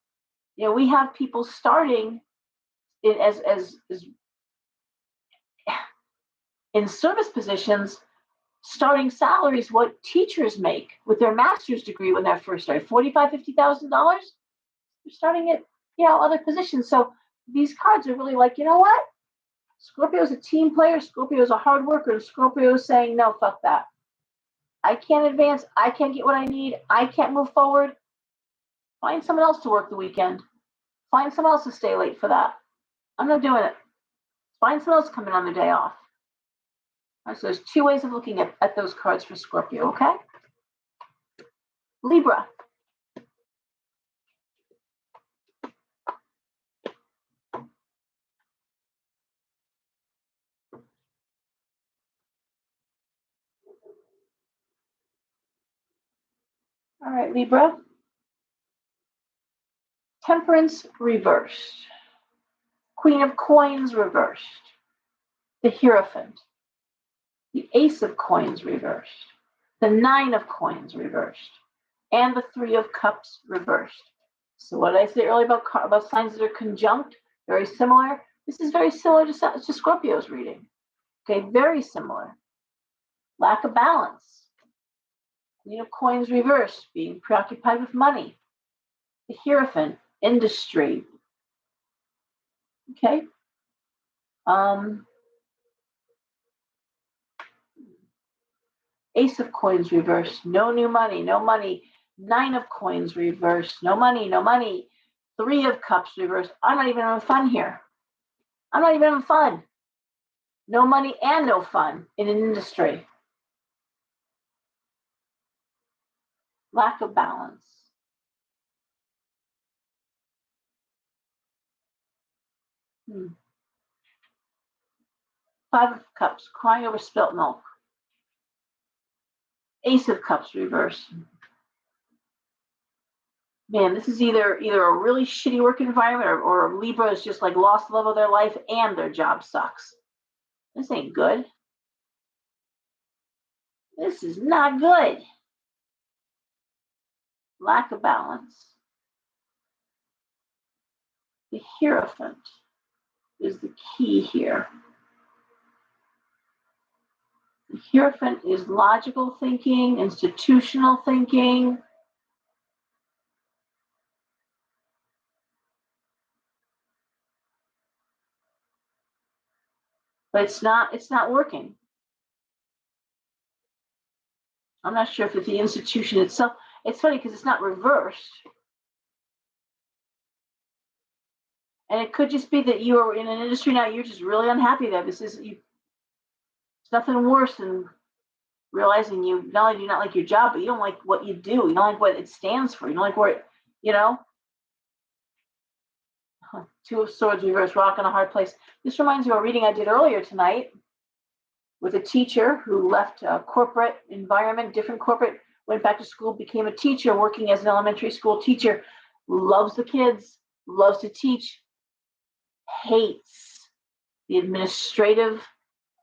We have people starting as in service positions, starting salaries what teachers make with their master's degree when they're first started, $45,000, $50,000. They're starting at other positions. So these cards are really like, you know what? Scorpio's a team player. Scorpio's a hard worker. And Scorpio's saying, no, fuck that. I can't advance. I can't get what I need. I can't move forward. Find someone else to work the weekend. Find someone else to stay late for that. I'm not doing it. Find someone else to come in on their day off. All right, so there's two ways of looking at those cards for Scorpio, okay? Libra. All right, Libra. Temperance reversed. Queen of Coins reversed. The Hierophant. The Ace of Coins reversed. the 9 of Coins reversed, and the 3 of Cups reversed. So what did I say earlier about signs that are conjunct? Very similar. This is very similar to Scorpio's reading. Okay, very similar. Lack of balance. Queen of Coins reversed, being preoccupied with money. The Hierophant, industry. Okay. Ace of Coins reversed, no new money, no money. 9 of Coins reversed, no money, no money. 3 of Cups reversed. I'm not even having fun here. I'm not even having fun. No money and no fun in an industry. Lack of balance. Five of Cups, crying over spilt milk. Ace of Cups reversed. Man, this is either a really shitty work environment or Libra is just like lost the love of their life and their job sucks. This ain't good. This is not good. Lack of balance. The Hierophant is the key here. The Hierophant is logical thinking, institutional thinking. But it's not working. I'm not sure if it's the institution itself. It's funny because it's not reversed. And it could just be that you are in an industry now, you're just really unhappy that this is you. It's nothing worse than realizing you not only do you not like your job, but you don't like what you do. You don't like what it stands for. You don't like where it, you know. 2 of Swords reversed, rock in a hard place. This reminds me of a reading I did earlier tonight with a teacher who left a corporate environment, different corporate, went back to school, became a teacher, working as an elementary school teacher, loves the kids, loves to teach, hates the administrative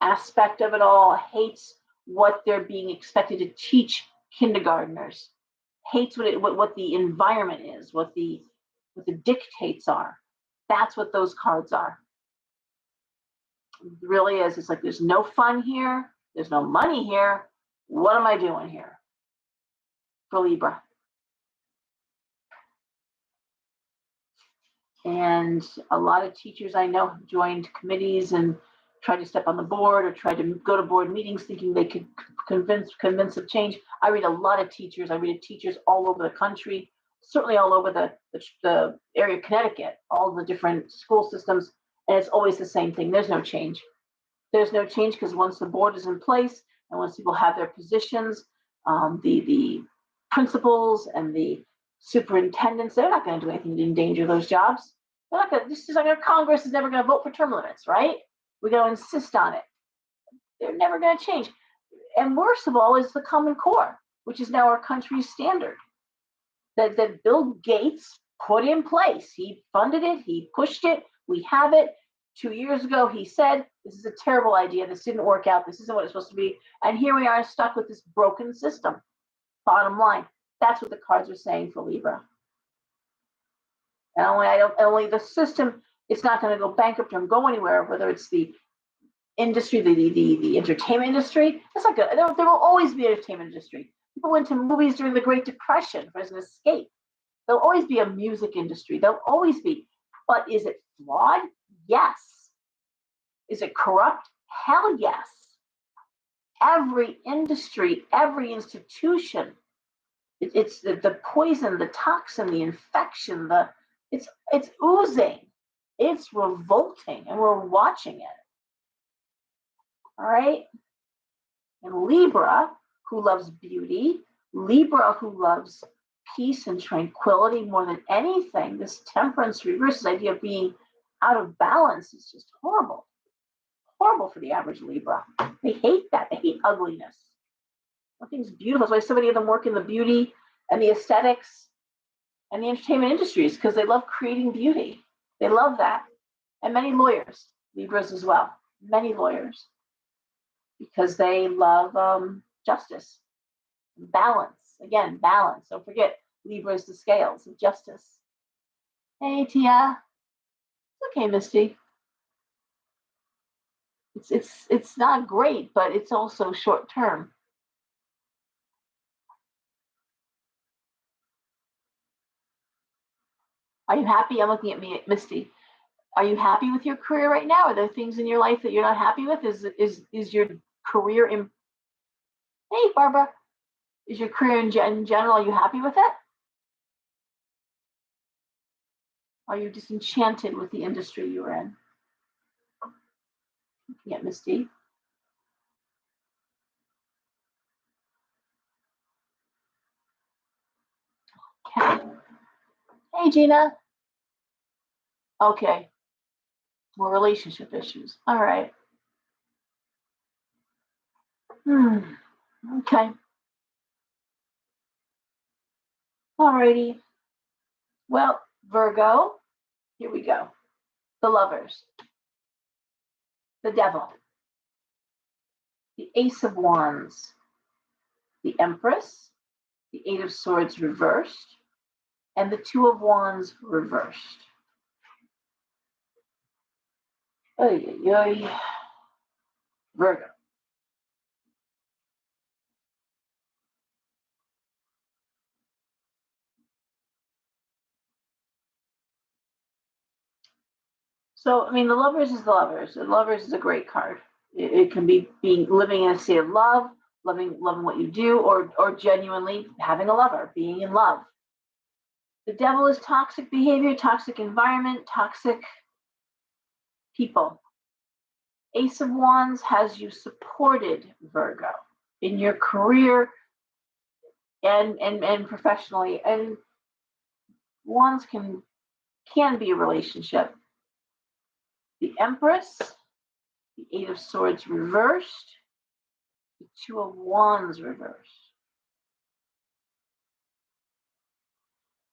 aspect of it all, hates what they're being expected to teach kindergartners, hates what the environment is, what the dictates are. That's what those cards are. It really is. It's like there's no fun here. There's no money here. What am I doing here? For Libra. And a lot of teachers I know have joined committees and tried to step on the board or tried to go to board meetings thinking they could convince of change. I read a lot of teachers. I read teachers all over the country, certainly all over the area of Connecticut, all the different school systems, and it's always the same thing. There's no change. There's no change because once the board is in place and once people have their positions, the principals and the superintendents, they're not going to do anything to endanger those jobs. They're not going to. This is like Congress is never going to vote for term limits, right? We got to insist on it. They're never going to change. And worst of all is the Common Core, which is now our country's standard. That Bill Gates put in place. He funded it. He pushed it. We have it. 2 years ago, he said, this is a terrible idea. This didn't work out. This isn't what it's supposed to be. And here we are stuck with this broken system. Bottom line, that's what the cards are saying for Libra. And only the system, it's not going to go bankrupt or go anywhere, whether it's the industry, the entertainment industry. That's not good. There will always be an entertainment industry. People went to movies during the Great Depression as an escape. There'll always be a music industry. There'll always be. But is it flawed? Yes. Is it corrupt? Hell yes. Every industry, every institution, it's the poison, the toxin, the infection, it's oozing. It's revolting, and we're watching it. All right? And Libra, who loves beauty, Libra, who loves peace and tranquility more than anything, this temperance reverse, this idea of being out of balance is just horrible. Horrible for the average Libra. They hate that. They hate ugliness. Nothing's beautiful. That's why so many of them work in the beauty and the aesthetics and the entertainment industries, because they love creating beauty. They love that. And many lawyers, Libras as well, many lawyers, because they love justice. balance. Again, balance. Don't forget, Libra is the scales of justice. Hey, Tia. It's okay, Misty. It's not great, but it's also short term. Are you happy? I'm looking at Misty. Are you happy with your career right now? Are there things in your life that you're not happy with? Is your career in? Hey, Barbara. Is your career in general? Are you happy with it? Are you disenchanted with the industry you're in? Looking at Misty. Okay. Hey, Gina. Okay. More relationship issues. All right. Okay. All righty. Well, Virgo, here we go. The Lovers, the Devil, the Ace of Wands, the Empress, the Eight of Swords reversed, and the Two of Wands reversed. Oy, oy, oy. Virgo. So, I mean, the Lovers is the Lovers. The Lovers is a great card. It can be living in a state of love, loving what you do, or genuinely having a lover, being in love. The Devil is toxic behavior, toxic environment, toxic people. Ace of Wands has you supported, Virgo, in your career and professionally. And Wands can be a relationship. The Empress, the Eight of Swords reversed, the Two of Wands reversed.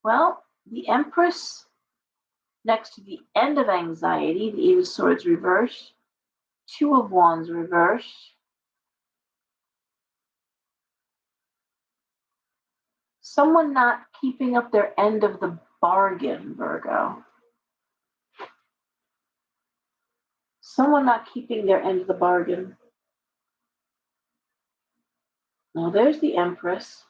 Well, the Empress, next to the End of Anxiety, the Eight of Swords reversed, Two of Wands reversed. Someone not keeping up their end of the bargain, Virgo. Someone not keeping their end of the bargain. Now there's the Empress.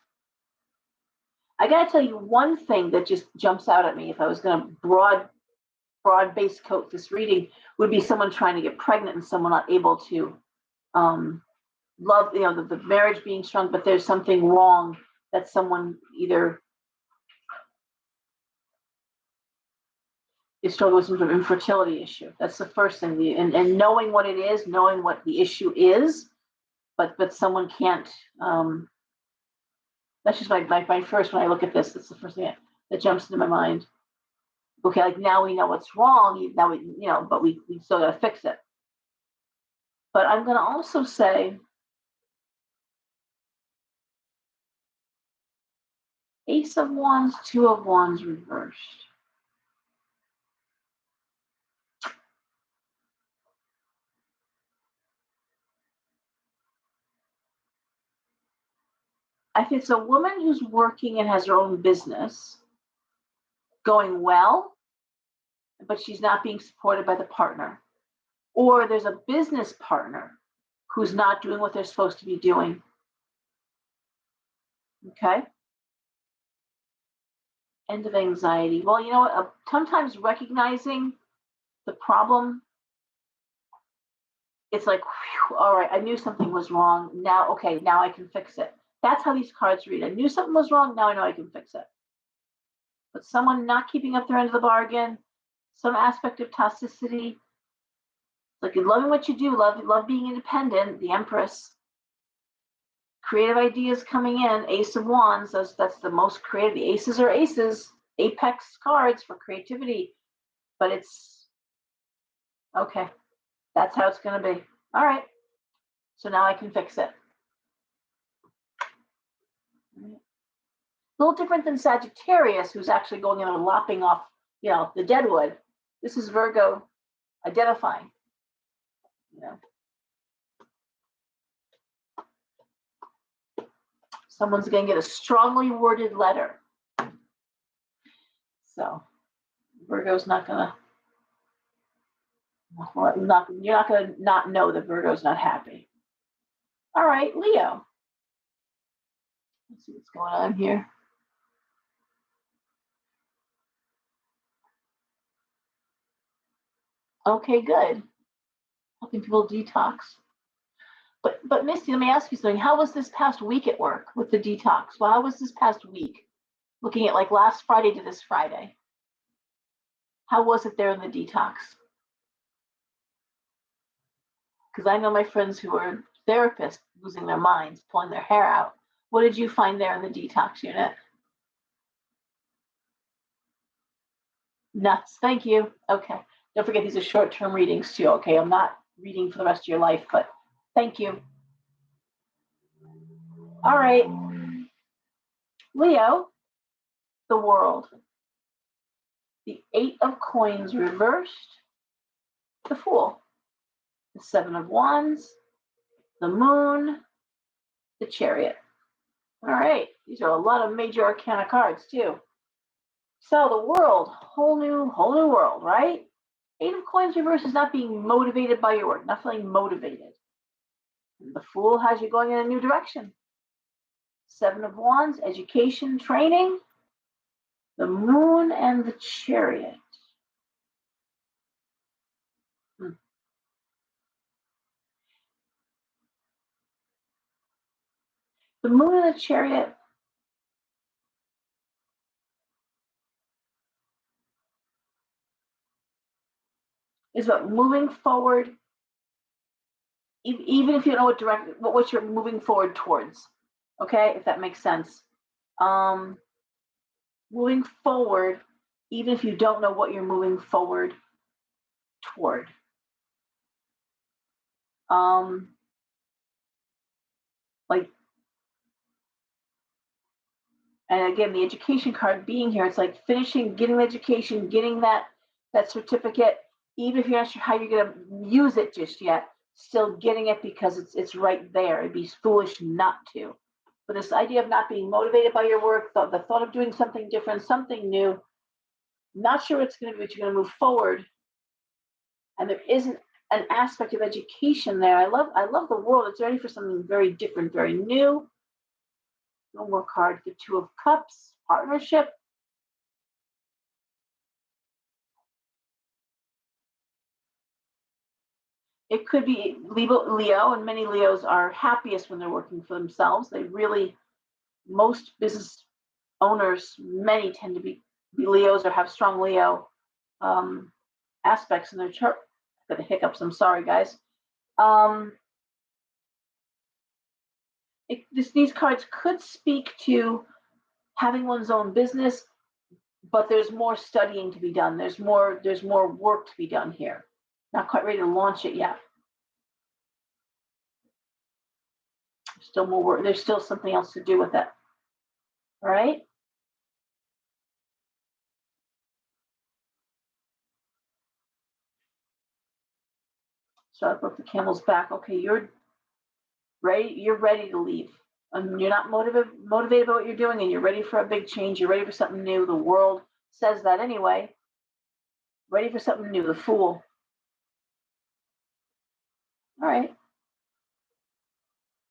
I gotta tell you one thing that just jumps out at me if I was gonna broad base coat this reading would be someone trying to get pregnant and someone not able to love, the marriage being strong, but there's something wrong that someone either is struggling with some sort of infertility issue. That's the first thing. And knowing what it is, knowing what the issue is, but someone can't. That's just my first, when I look at this, that's the first thing that jumps into my mind. Okay, like now we know what's wrong. Now but we still gotta fix it. But I'm gonna also say Ace of Wands, Two of Wands reversed. If it's a woman who's working and has her own business going well, but she's not being supported by the partner, or there's a business partner who's not doing what they're supposed to be doing. Okay. End of Anxiety. Well, you know what? Sometimes recognizing the problem, it's like, whew, all right, I knew something was wrong. Now, okay, now I can fix it. That's how these cards read. I knew something was wrong. Now I know I can fix it. But someone not keeping up their end of the bargain, some aspect of toxicity, like loving what you do, love being independent, the Empress, creative ideas coming in, Ace of Wands, that's the most creative. The aces are aces, apex cards for creativity, but it's okay. That's how it's going to be. All right. So now I can fix it. A little different than Sagittarius, who's actually going in and lopping off, the deadwood. This is Virgo identifying, Someone's going to get a strongly worded letter. So Virgo's not going to, well, you're not going to not know that Virgo's not happy. All right, Leo. Let's see what's going on here. Okay, good. Helping people detox. But Misty, let me ask you something. How was this past week at work with the detox? Well, how was this past week? Looking at like last Friday to this Friday. How was it there in the detox? Because I know my friends who are therapists losing their minds, pulling their hair out. What did you find there in the detox unit? Nuts. Thank you. Okay. Don't forget these are short-term readings too. Okay. I'm not reading for the rest of your life, but thank you. All right. Leo, the world. The 8 of coins reversed. The Fool. The 7 of wands. The moon. The Chariot. All right. These are a lot of major arcana cards too. So the world, whole new world, right? 8 of coins reverse is not being motivated by your work, not feeling motivated. The Fool has you going in a new direction. 7 of wands, education, training. The moon and the Chariot. The moon and the Chariot is about moving forward, even if you don't know what you're moving forward towards. Okay, if that makes sense. Moving forward, even if you don't know what you're moving forward toward. Like, and again, the education card being here, it's like finishing, getting the education, getting that certificate, even if you're not sure how you're going to use it just yet, still getting it because it's right there. It'd be foolish not to. But this idea of not being motivated by your work, the thought of doing something different, something new, not sure it's going to be, but you're going to move forward. And there isn't an aspect of education there. I love the world. It's ready for something very different, very new. One more card, the 2 of Cups, partnership. It could be Leo, and many Leos are happiest when they're working for themselves. They really, most business owners, many tend to be Leos or have strong Leo aspects in their chart. I've got the hiccups, I'm sorry, guys. These cards could speak to having one's own business, but there's more studying to be done. There's more work to be done here. Not quite ready to launch it yet. Still more work. There's still something else to do with it. All right. So I put the camel's back. Okay, you're ready. You're ready to leave. You're not motivated by what you're doing, and you're ready for a big change. You're ready for something new. The world says that anyway. Ready for something new. The Fool. All right.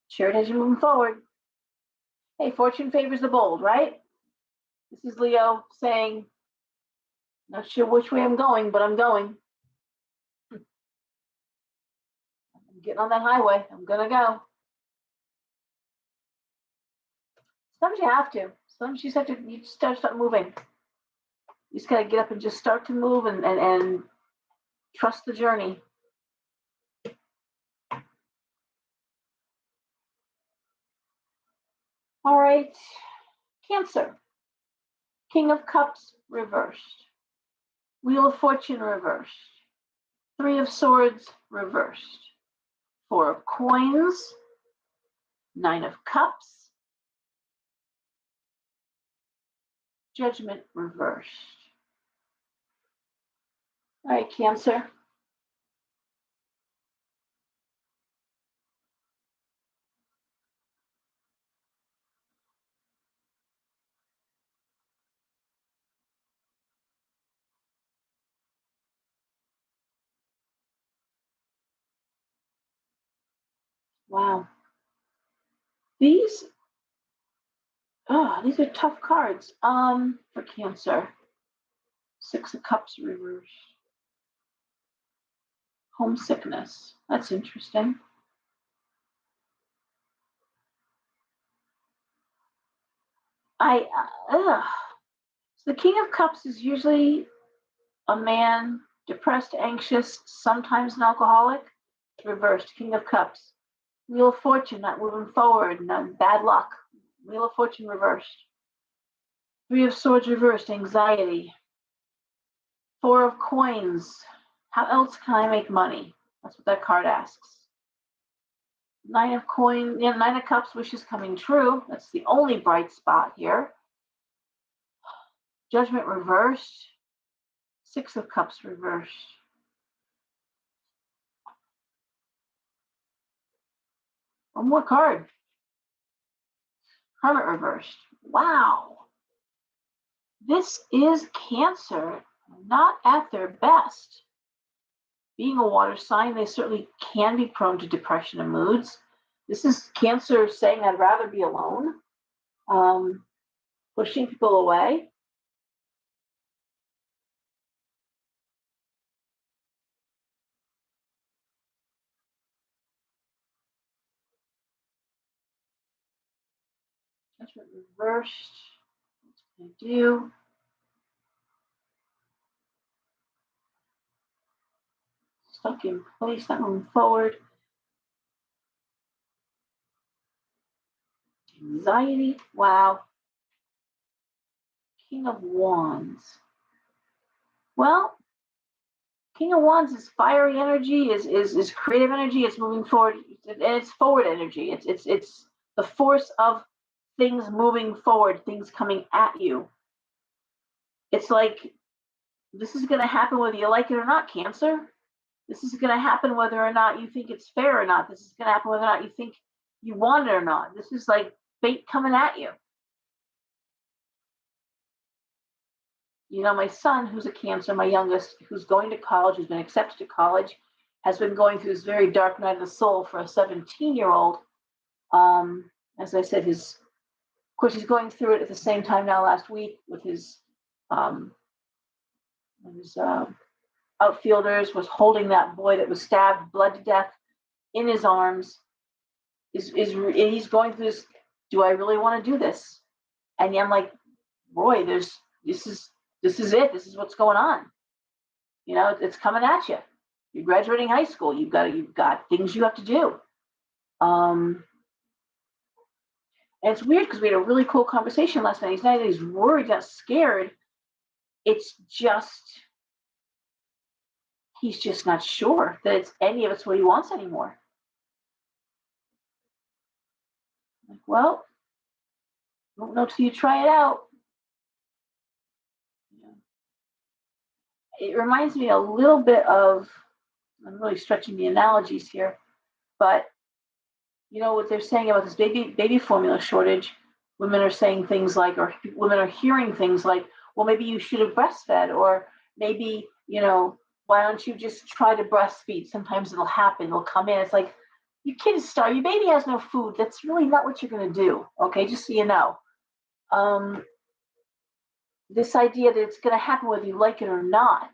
Chariot has you moving forward. Hey, fortune favors the bold, right? This is Leo saying, not sure which way I'm going, but I'm going. I'm getting on that highway. I'm going to go. Sometimes you have to. Sometimes you just have to start moving. You just got to get up and just start to move and trust the journey. All right. Cancer. King of Cups reversed. Wheel of Fortune reversed. 3 of Swords reversed. 4 of Coins. 9 of Cups. Judgment reversed. All right, Cancer. Wow. These are tough cards. For Cancer. Six of Cups reverse. Homesickness. That's interesting. So the King of Cups is usually a man, depressed, anxious, sometimes an alcoholic. Reversed, King of Cups. Wheel of Fortune, not moving forward, not bad luck. Wheel of Fortune reversed. Three of Swords reversed, anxiety. Four of Coins. How else can I make money? That's what that card asks. Nine of Cups, wishes coming true. That's the only bright spot here. Judgment reversed. Six of Cups reversed. One more card. Hermit reversed. Wow. This is Cancer, not at their best. Being a water sign, they certainly can be prone to depression and moods. This is Cancer saying, I'd rather be alone, pushing people away. Judgment reversed. What can I do? Stuck in place, not moving forward. Anxiety. Wow. King of Wands. Well, King of Wands is fiery energy, is creative energy. It's moving forward, and it's forward energy. It's the force of things moving forward, things coming at you. It's like this is going to happen whether you like it or not, Cancer. This is going to happen whether or not you think it's fair or not. This is going to happen whether or not you think you want it or not. This is like fate coming at you. You know, my son, who's a Cancer, my youngest, who's going to college, who's been accepted to college, has been going through this very dark night of the soul for a 17-year-old. As I said, of course, he's going through it at the same time now last week with his outfielders, was holding that boy that was stabbed, bled to death, in his arms. He's going through this, do I really want to do this? And I'm like, boy, this is it. This is what's going on. You know, it's coming at you. You're graduating high school. You've got things you have to do. And it's weird because we had a really cool conversation last night. He's not that he's worried, not scared. It's just he's just not sure that any of it's what he wants anymore. Like, well, don't know till you try it out. It reminds me a little bit of, I'm really stretching the analogies here, but you know what they're saying about this baby formula shortage. Women are saying things like, or women are hearing things like, well, maybe you should have breastfed, or maybe, you know, why don't you just try to breastfeed? Sometimes it'll happen, it'll come in. It's like, your kid is starving, your baby has no food. That's really not what you're going to do. Okay, just so you know. This idea that it's going to happen whether you like it or not.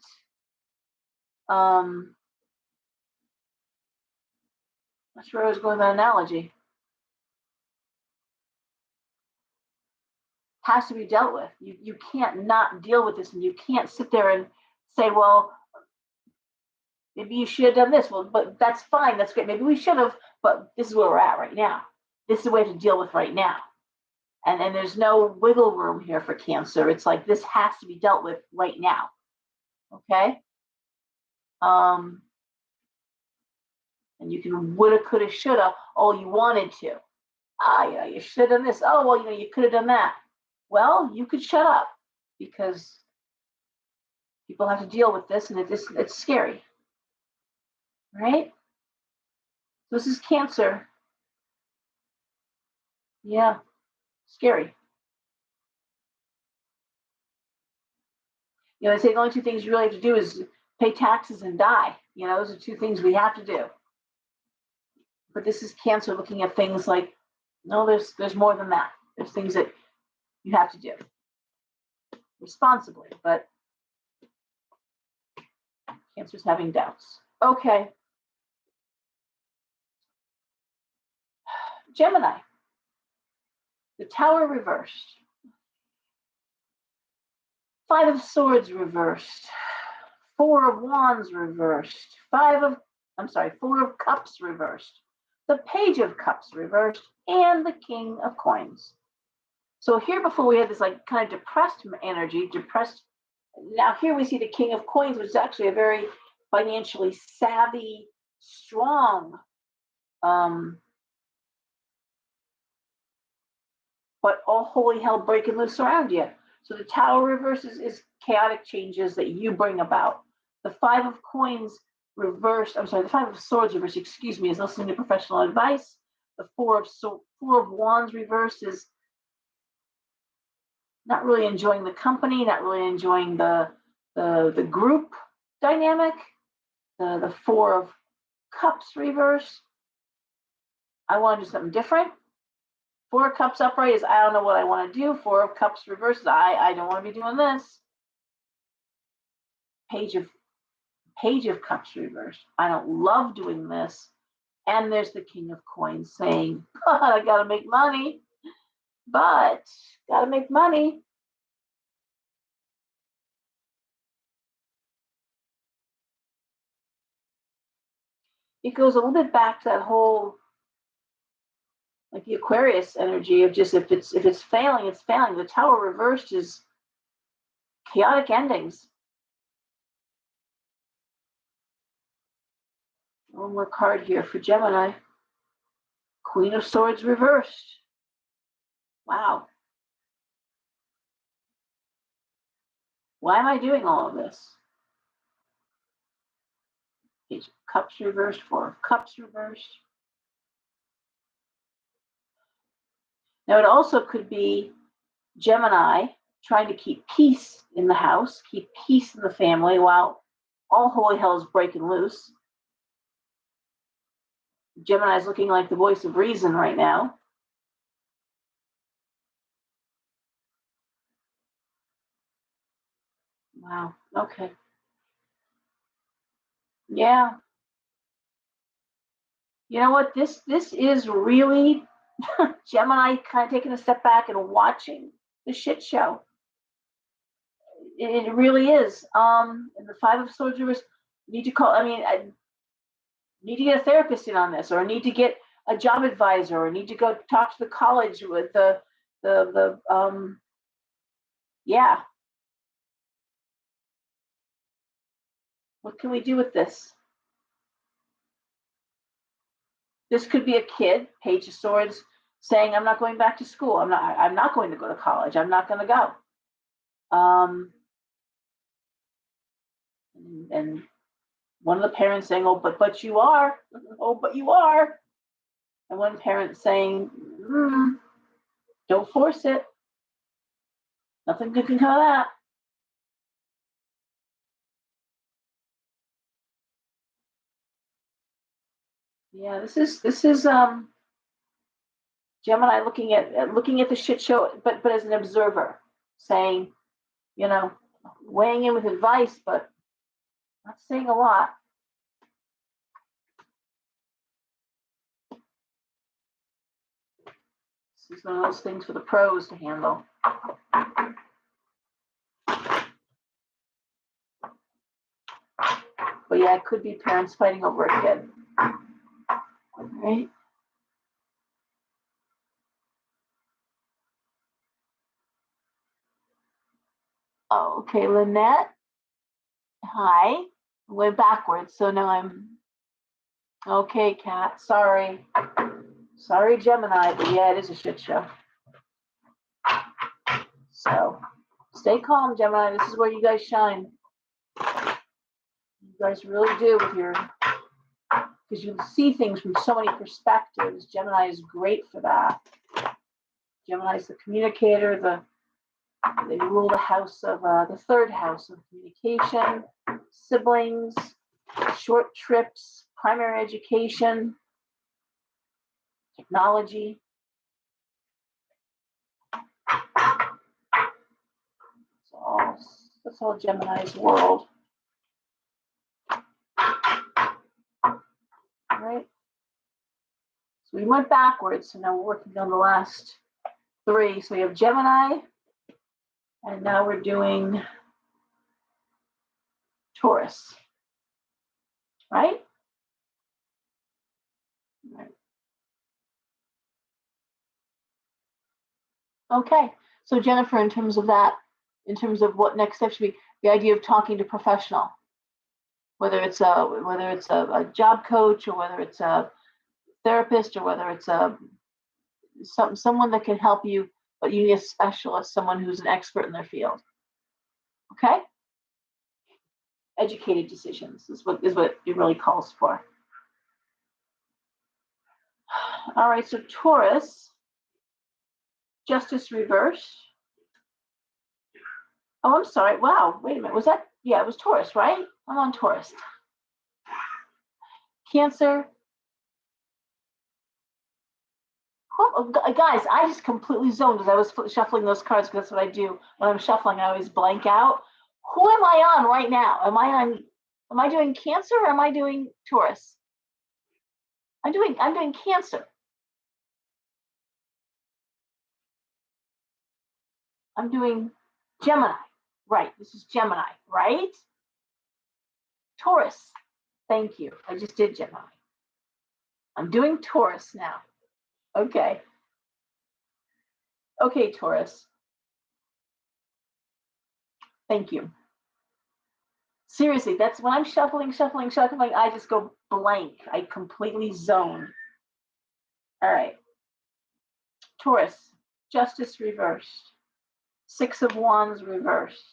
That's where I was going with that analogy. Has to be dealt with. You can't not deal with this, and you can't sit there and say, well, maybe you should have done this. Well, but that's fine. That's great. Maybe we should have, but this is where we're at right now. This is the way to deal with right now. And there's no wiggle room here for Cancer. It's like this has to be dealt with right now. Okay? And you can woulda, coulda, shoulda. Oh, you wanted to. Yeah, you should have done this. Oh, well, you know, you could have done that. Well, you could shut up because people have to deal with this, and it's scary. Right? This is Cancer. Yeah, scary. You know, they say the only two things you really have to do is pay taxes and die. You know, those are two things we have to do. But this is Cancer looking at things like, no, there's more than that. There's things that you have to do responsibly, but Cancer's having doubts. Okay. Gemini. The Tower reversed. Five of Swords reversed. Four of Wands reversed. Four of Cups reversed. The Page of Cups reversed, and the King of Coins. So here before we had this like kind of depressed energy, now here we see the King of Coins, which is actually a very financially savvy, strong, but all holy hell breaking loose around you. So the Tower reverse is chaotic changes that you bring about. The Five of Coins reversed, the Five of Swords reversed, excuse me, is listening to professional advice. The Four of Wands reversed is not really enjoying the company, not really enjoying the group dynamic. The Four of Cups reversed. I want to do something different. Four of Cups upright is I don't know what I want to do. Four of Cups reversed is I don't want to be doing this. Page of Cups reversed. I don't love doing this. And there's the King of Coins saying, I gotta make money, but gotta make money. It goes a little bit back to that whole, like the Aquarius energy of just if it's failing, it's failing. The Tower reversed is chaotic endings. One more card here for Gemini. Queen of Swords reversed. Wow. Why am I doing all of this? Page of Cups reversed, Four of Cups reversed. Now it also could be Gemini trying to keep peace in the house, keep peace in the family while all holy hell is breaking loose. Gemini is looking like the voice of reason right now. Wow. Okay. Yeah. You know what? This is really Gemini kind of taking a step back and watching the shit show. It really is. And the Five of Swords reversed. Need to call. I need to get a therapist in on this, or need to get a job advisor, or need to go talk to the college with yeah. What can we do with this? This could be a kid, Page of Swords, saying, I'm not going back to school. I'm not going to go to college. I'm not going to go. And one of the parents saying, oh, but you are. Oh, but you are. And one parent saying, don't force it. Nothing good can come of that. Yeah, this is Gemini looking at the shit show, but as an observer, saying, weighing in with advice, but not saying a lot. This is one of those things for the pros to handle. But yeah, it could be parents fighting over a kid. All right. Oh, okay, Lynette. Hi. I went backwards, so now I'm okay, Kat. Sorry, Gemini, but yeah, it is a shit show. So stay calm, Gemini. This is where you guys shine. You guys really do with your, because you see things from so many perspectives. Gemini is great for that. Gemini is the communicator. They rule the house of the third house of communication, siblings, short trips, primary education. technology. That's all Gemini's world. All right. So we went backwards, so now we're working on the last three. So we have Gemini, and now we're doing Taurus. Right? Right. Okay. So Jennifer, in terms of that, in terms of what next steps should be, the idea of talking to a professional, whether it's a job coach, or whether it's a therapist, or whether it's someone that can help you, but you need a specialist, someone who's an expert in their field. Okay? Educated decisions is what it really calls for. All right, so Taurus, Justice reversed. Oh, I'm sorry. Wow, wait a minute. Was that? Yeah, it was Taurus, right? I'm on Taurus. Cancer. Oh, guys, I just completely zoned as I was shuffling those cards, because that's what I do when I'm shuffling. I always blank out. Who am I on right now? Am I doing Cancer, or am I doing Taurus? I'm doing Cancer. I'm doing Gemini. Right. This is Gemini, right? Taurus. Thank you. I just did Gemini. I'm doing Taurus now. Okay. Okay, Taurus. Thank you. Seriously, that's when I'm shuffling, I just go blank. I completely zone. All right. Taurus, Justice reversed. Six of Wands reversed.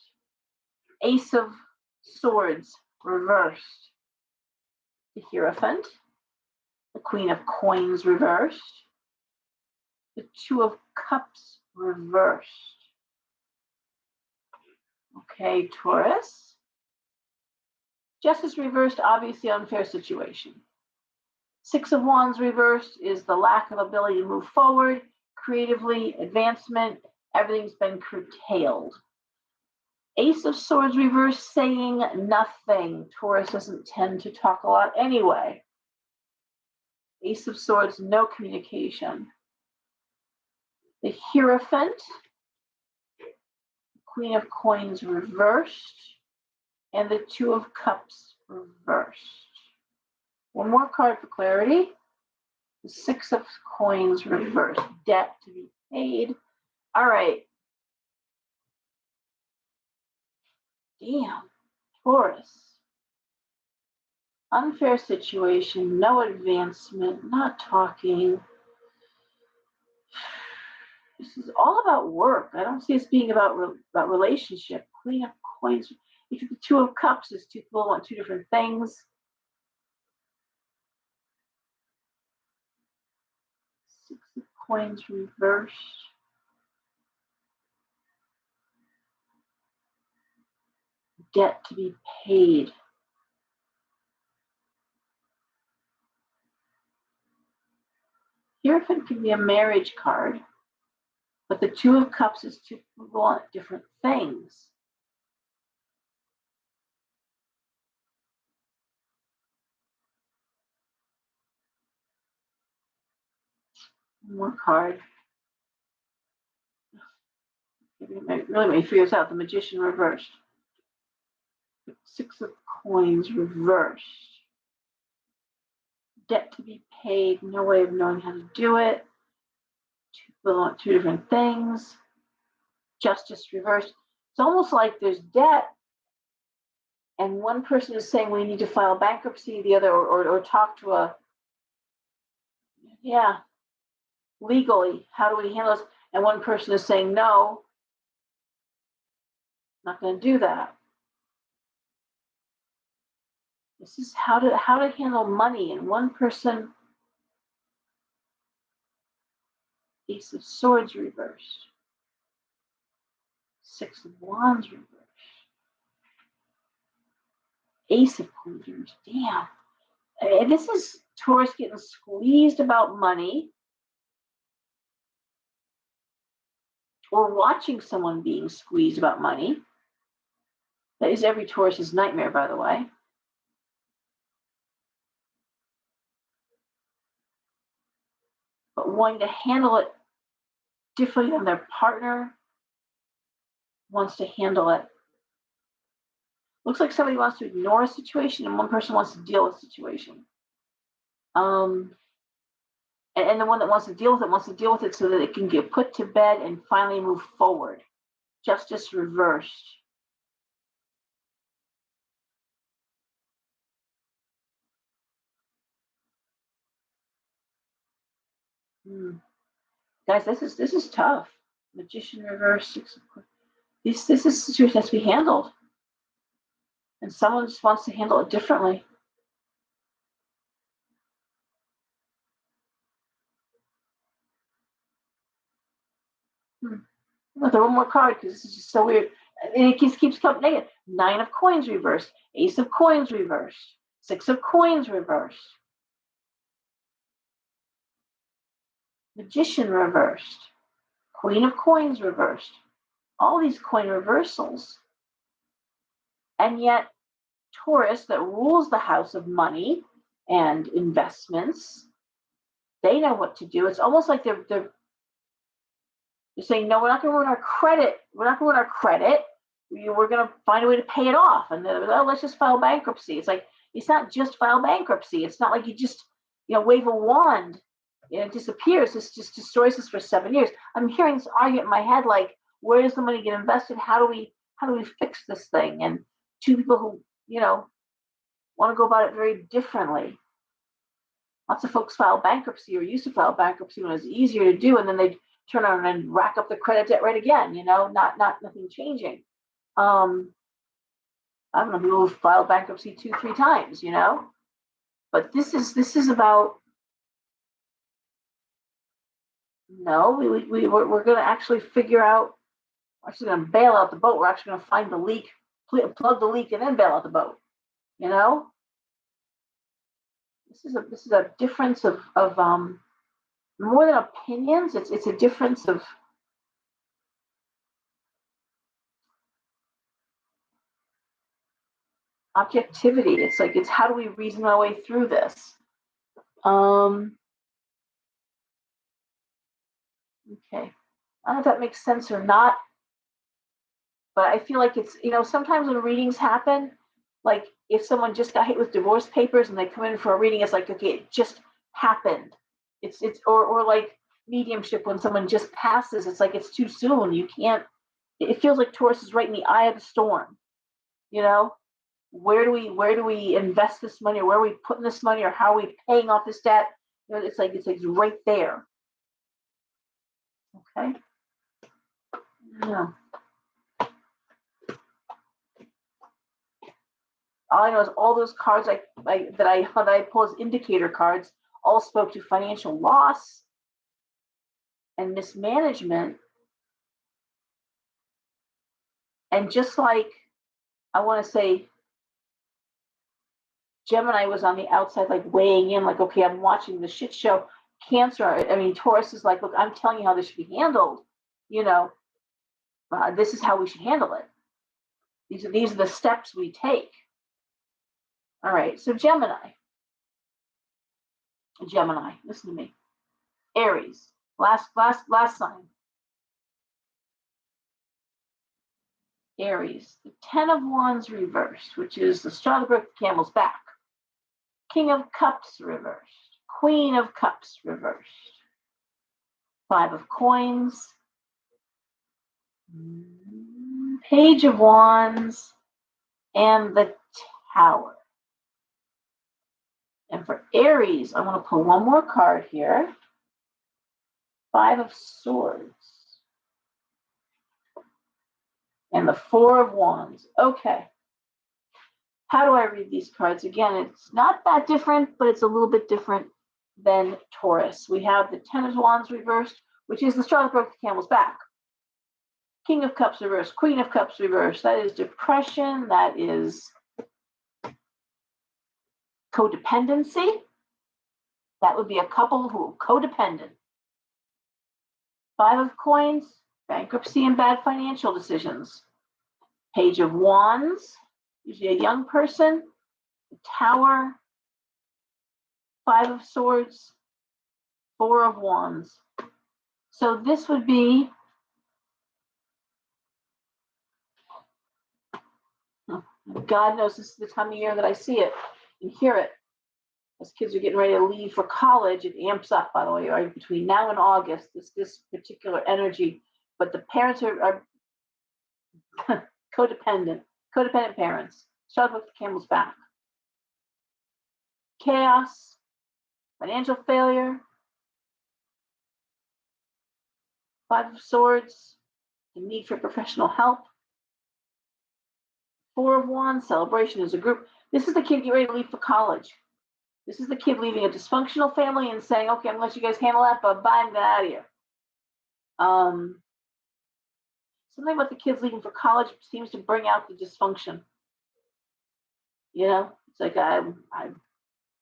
Ace of Swords reversed. The Hierophant. The Queen of Coins reversed. The Two of Cups reversed. Okay, Taurus. Justice reversed, obviously unfair situation. Six of Wands reversed is the lack of ability to move forward, creatively, advancement, everything's been curtailed. Ace of Swords reversed, saying nothing. Taurus doesn't tend to talk a lot anyway. Ace of Swords, no communication. The Hierophant, Queen of Coins reversed, and the Two of Cups reversed. One more card for clarity. The Six of Coins reversed. Debt to be paid. All right. Damn. Taurus. Unfair situation. No advancement. Not talking. This is all about work. I don't see this being about relationship. Queen of Coins. If the Two of Cups is two people want two different things. Six of Coins reversed. Debt to be paid. Hierophant can be a marriage card, but the Two of Cups is two people want different things. One more card. Really may figure this out. The Magician reversed. The Six of Coins reversed. Debt to be paid. No way of knowing how to do it. Two people want two different things. Justice reversed. It's almost like there's debt, and one person is saying we need to file bankruptcy, the other, or talk to a, legally, how do we handle this? And one person is saying, no, not going to do that. This is how to handle money. And one person, Ace of Swords reversed. Six of Wands reversed. Ace of Coins. Damn. And this is Taurus getting squeezed about money. or watching someone being squeezed about money. That is every Taurus's nightmare, by the way. But wanting to handle it differently than their partner wants to handle it. Looks like somebody wants to ignore a situation and one person wants to deal with the situation. And the one that wants to deal with it so that it can get put to bed and finally move forward. Justice reversed. Guys, this is tough. Magician reversed. This is a situation that has to be handled. And someone just wants to handle it differently. I'll throw one more card because this is just so weird. And it just keeps coming negative. 9 of coins reversed. Ace of coins reversed. 6 of coins reversed. Magician reversed. Queen of coins reversed. All these coin reversals. And yet, Taurus, that rules the house of money and investments, they know what to do. It's almost like they're saying, no, we're not going to ruin our credit. We're not going to ruin our credit. We're going to find a way to pay it off. And they're like, oh, let's just file bankruptcy. It's like, it's not just file bankruptcy. It's not like you just, wave a wand and it disappears. This just destroys us for 7 years. I'm hearing this argument in my head, like, where does the money get invested? How do we fix this thing? And two people who, want to go about it very differently. Lots of folks file bankruptcy or used to file bankruptcy when it was easier to do, and then they turn around and rack up the credit debt right again. Nothing changing. I don't know, people who filed bankruptcy 2-3 times. But this is about, no, we're going to actually figure out. We're actually going to bail out the boat. We're actually going to find the leak, plug the leak, and then bail out the boat. This is a difference of more than opinions. It's a difference of objectivity. It's how do we reason our way through this? Okay. I don't know if that makes sense or not, but I feel like it's, sometimes when readings happen, like if someone just got hit with divorce papers and they come in for a reading, it's like, okay, it just happened. It's or like mediumship, when someone just passes, it's like it's too soon. You can't. It feels like Taurus is right in the eye of the storm. Where do we invest this money, or where are we putting this money, or how are we paying off this debt? It's like right there. Okay. Yeah. All I know is all those cards that I pull as indicator cards all spoke to financial loss and mismanagement. And just like, I want to say, Gemini was on the outside, like weighing in, like, okay, I'm watching the shit show. Cancer, Taurus is like, look, I'm telling you how this should be handled. This is how we should handle it. These are the steps we take. All right, so Gemini, listen to me. Aries, last sign. Aries, the 10 of Wands reversed, which is the straw that broke the camel's back. King of Cups reversed. Queen of Cups reversed. 5 of Coins. Page of Wands. And the Tower. And for Aries, I want to pull one more card here. 5 of Swords. And the 4 of Wands. Okay. How do I read these cards? Again, it's not that different, but it's a little bit different than Taurus. We have the 10 of Wands reversed, which is the straw that broke the camel's back. King of Cups reversed, Queen of Cups reversed. That is depression. That is codependency. That would be a couple who are codependent. 5 of Coins, bankruptcy and bad financial decisions. Page of Wands, usually a young person. The Tower, Five of Swords, Four of Wands. So this would be, God knows this is the time of year that I see it and hear it. As kids are getting ready to leave for college, it amps up, by the way, right? Between now and August, this particular energy. But the parents are codependent parents. Start with the camel's back. Chaos, financial failure, Five of Swords, the need for professional help. Four of Wands, celebration as a group. This is the kid getting ready to leave for college. This is the kid leaving a dysfunctional family and saying, okay, I'm going to let you guys handle that, but bye, I'm out of here. Something about the kids leaving for college seems to bring out the dysfunction. You know, it's like,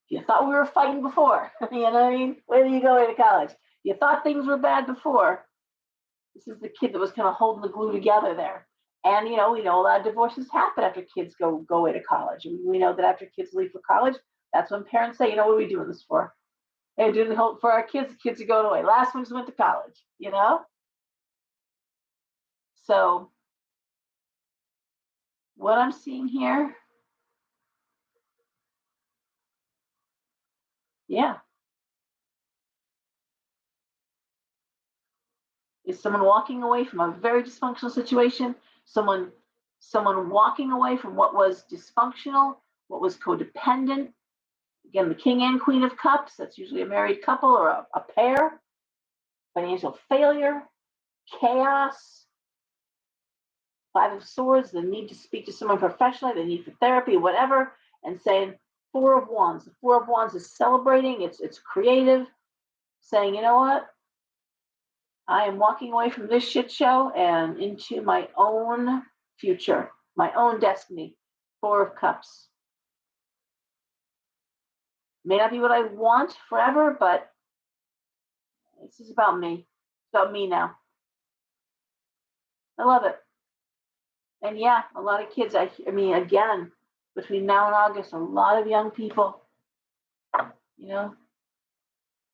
you thought we were fighting before. You know what I mean? Where do you go to college? You thought things were bad before. This is the kid that was kind of holding the glue together there. And, you know, we know a lot of divorces happen after kids go away to college. And we know that after kids leave for college, that's when parents say, you know, what are we doing this for? They're doing it for our kids. The kids are going away. Last one just went to college, you know? So what I'm seeing here, yeah, is someone walking away from a very dysfunctional situation, someone walking away from what was dysfunctional, what was codependent. Again, the King and Queen of Cups, that's usually a married couple or a pair. Financial failure, chaos, Five of Swords, the need to speak to someone professionally, the need for therapy, whatever, and saying Four of Wands. The Four of Wands is celebrating, it's creative, saying, you know what? I am walking away from this shit show and into my own future, my own destiny. Four of Cups. May not be what I want forever, but this is about me. It's about me now. I love it. And yeah, a lot of kids, I mean, again, between now and August, a lot of young people, you know,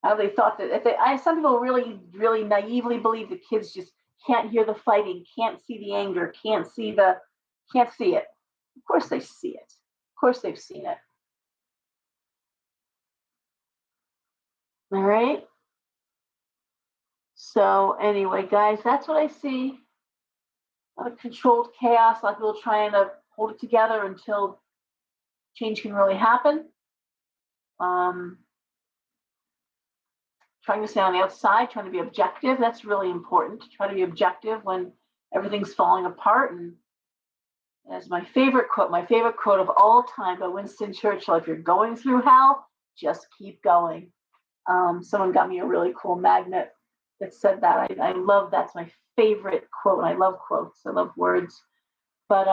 how they thought that, some people really, really naively believe the kids just can't hear the fighting, can't see the anger, can't see it. Of course they see it. Of course they've seen it. All right. So anyway, guys, that's what I see. A lot of controlled chaos, a lot of people trying to hold it together until change can really happen. Trying to stay on the outside, trying to be objective. That's really important. Try to be objective when everything's falling apart. And as my favorite quote of all time by Winston Churchill, if you're going through hell, just keep going. Someone got me a really cool magnet that said that. I love, that's my favorite quote. And I love quotes. I love words. But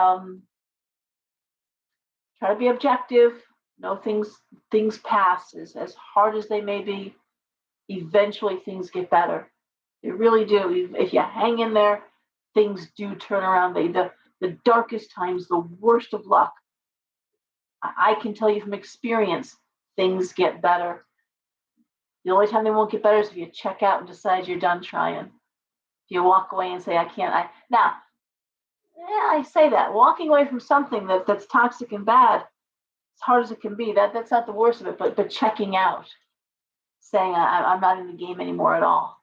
try to be objective. Know things pass as hard as they may be. Eventually things get better. They really do. If you hang in there, things do turn around. The darkest times, the worst of luck, I can tell you from experience, things get better. The only time they won't get better is if you check out and decide you're done trying. If you walk away and say, I can't. I say that. Walking away from something that's toxic and bad, as hard as it can be, that's not the worst of it, but checking out. Saying I'm not in the game anymore at all.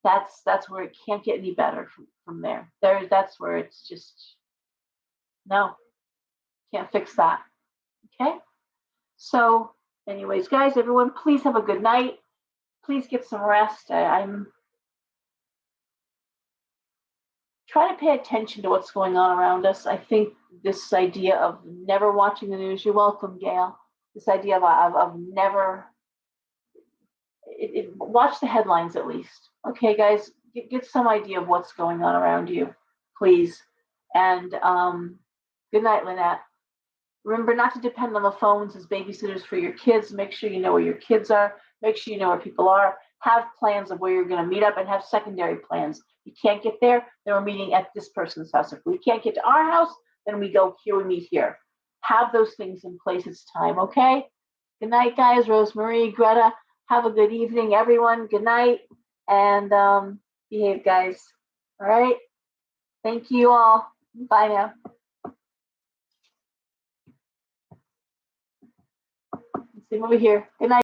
That's where it can't get any better from there. That's where it's just no, can't fix that. Okay. So, anyways, guys, everyone, please have a good night. Please get some rest. I'm trying to pay attention to what's going on around us. I think this idea of never watching the news. You're welcome, Gail. This idea of never. Watch the headlines at least. Okay, guys, get some idea of what's going on around you, please. And good night, Lynette. Remember not to depend on the phones as babysitters for your kids. Make sure you know where your kids are. Make sure you know where people are. have plans of where you're going to meet up and have secondary plans. You can't get there, then we're meeting at this person's house. If we can't get to our house, then we go here, we meet here. Have those things in place. It's time, okay? Good night, guys. Rosemarie, Greta, have a good evening, everyone. Good night, and behave, guys. All right? Thank you all. Bye now. Let's see over here. Good night.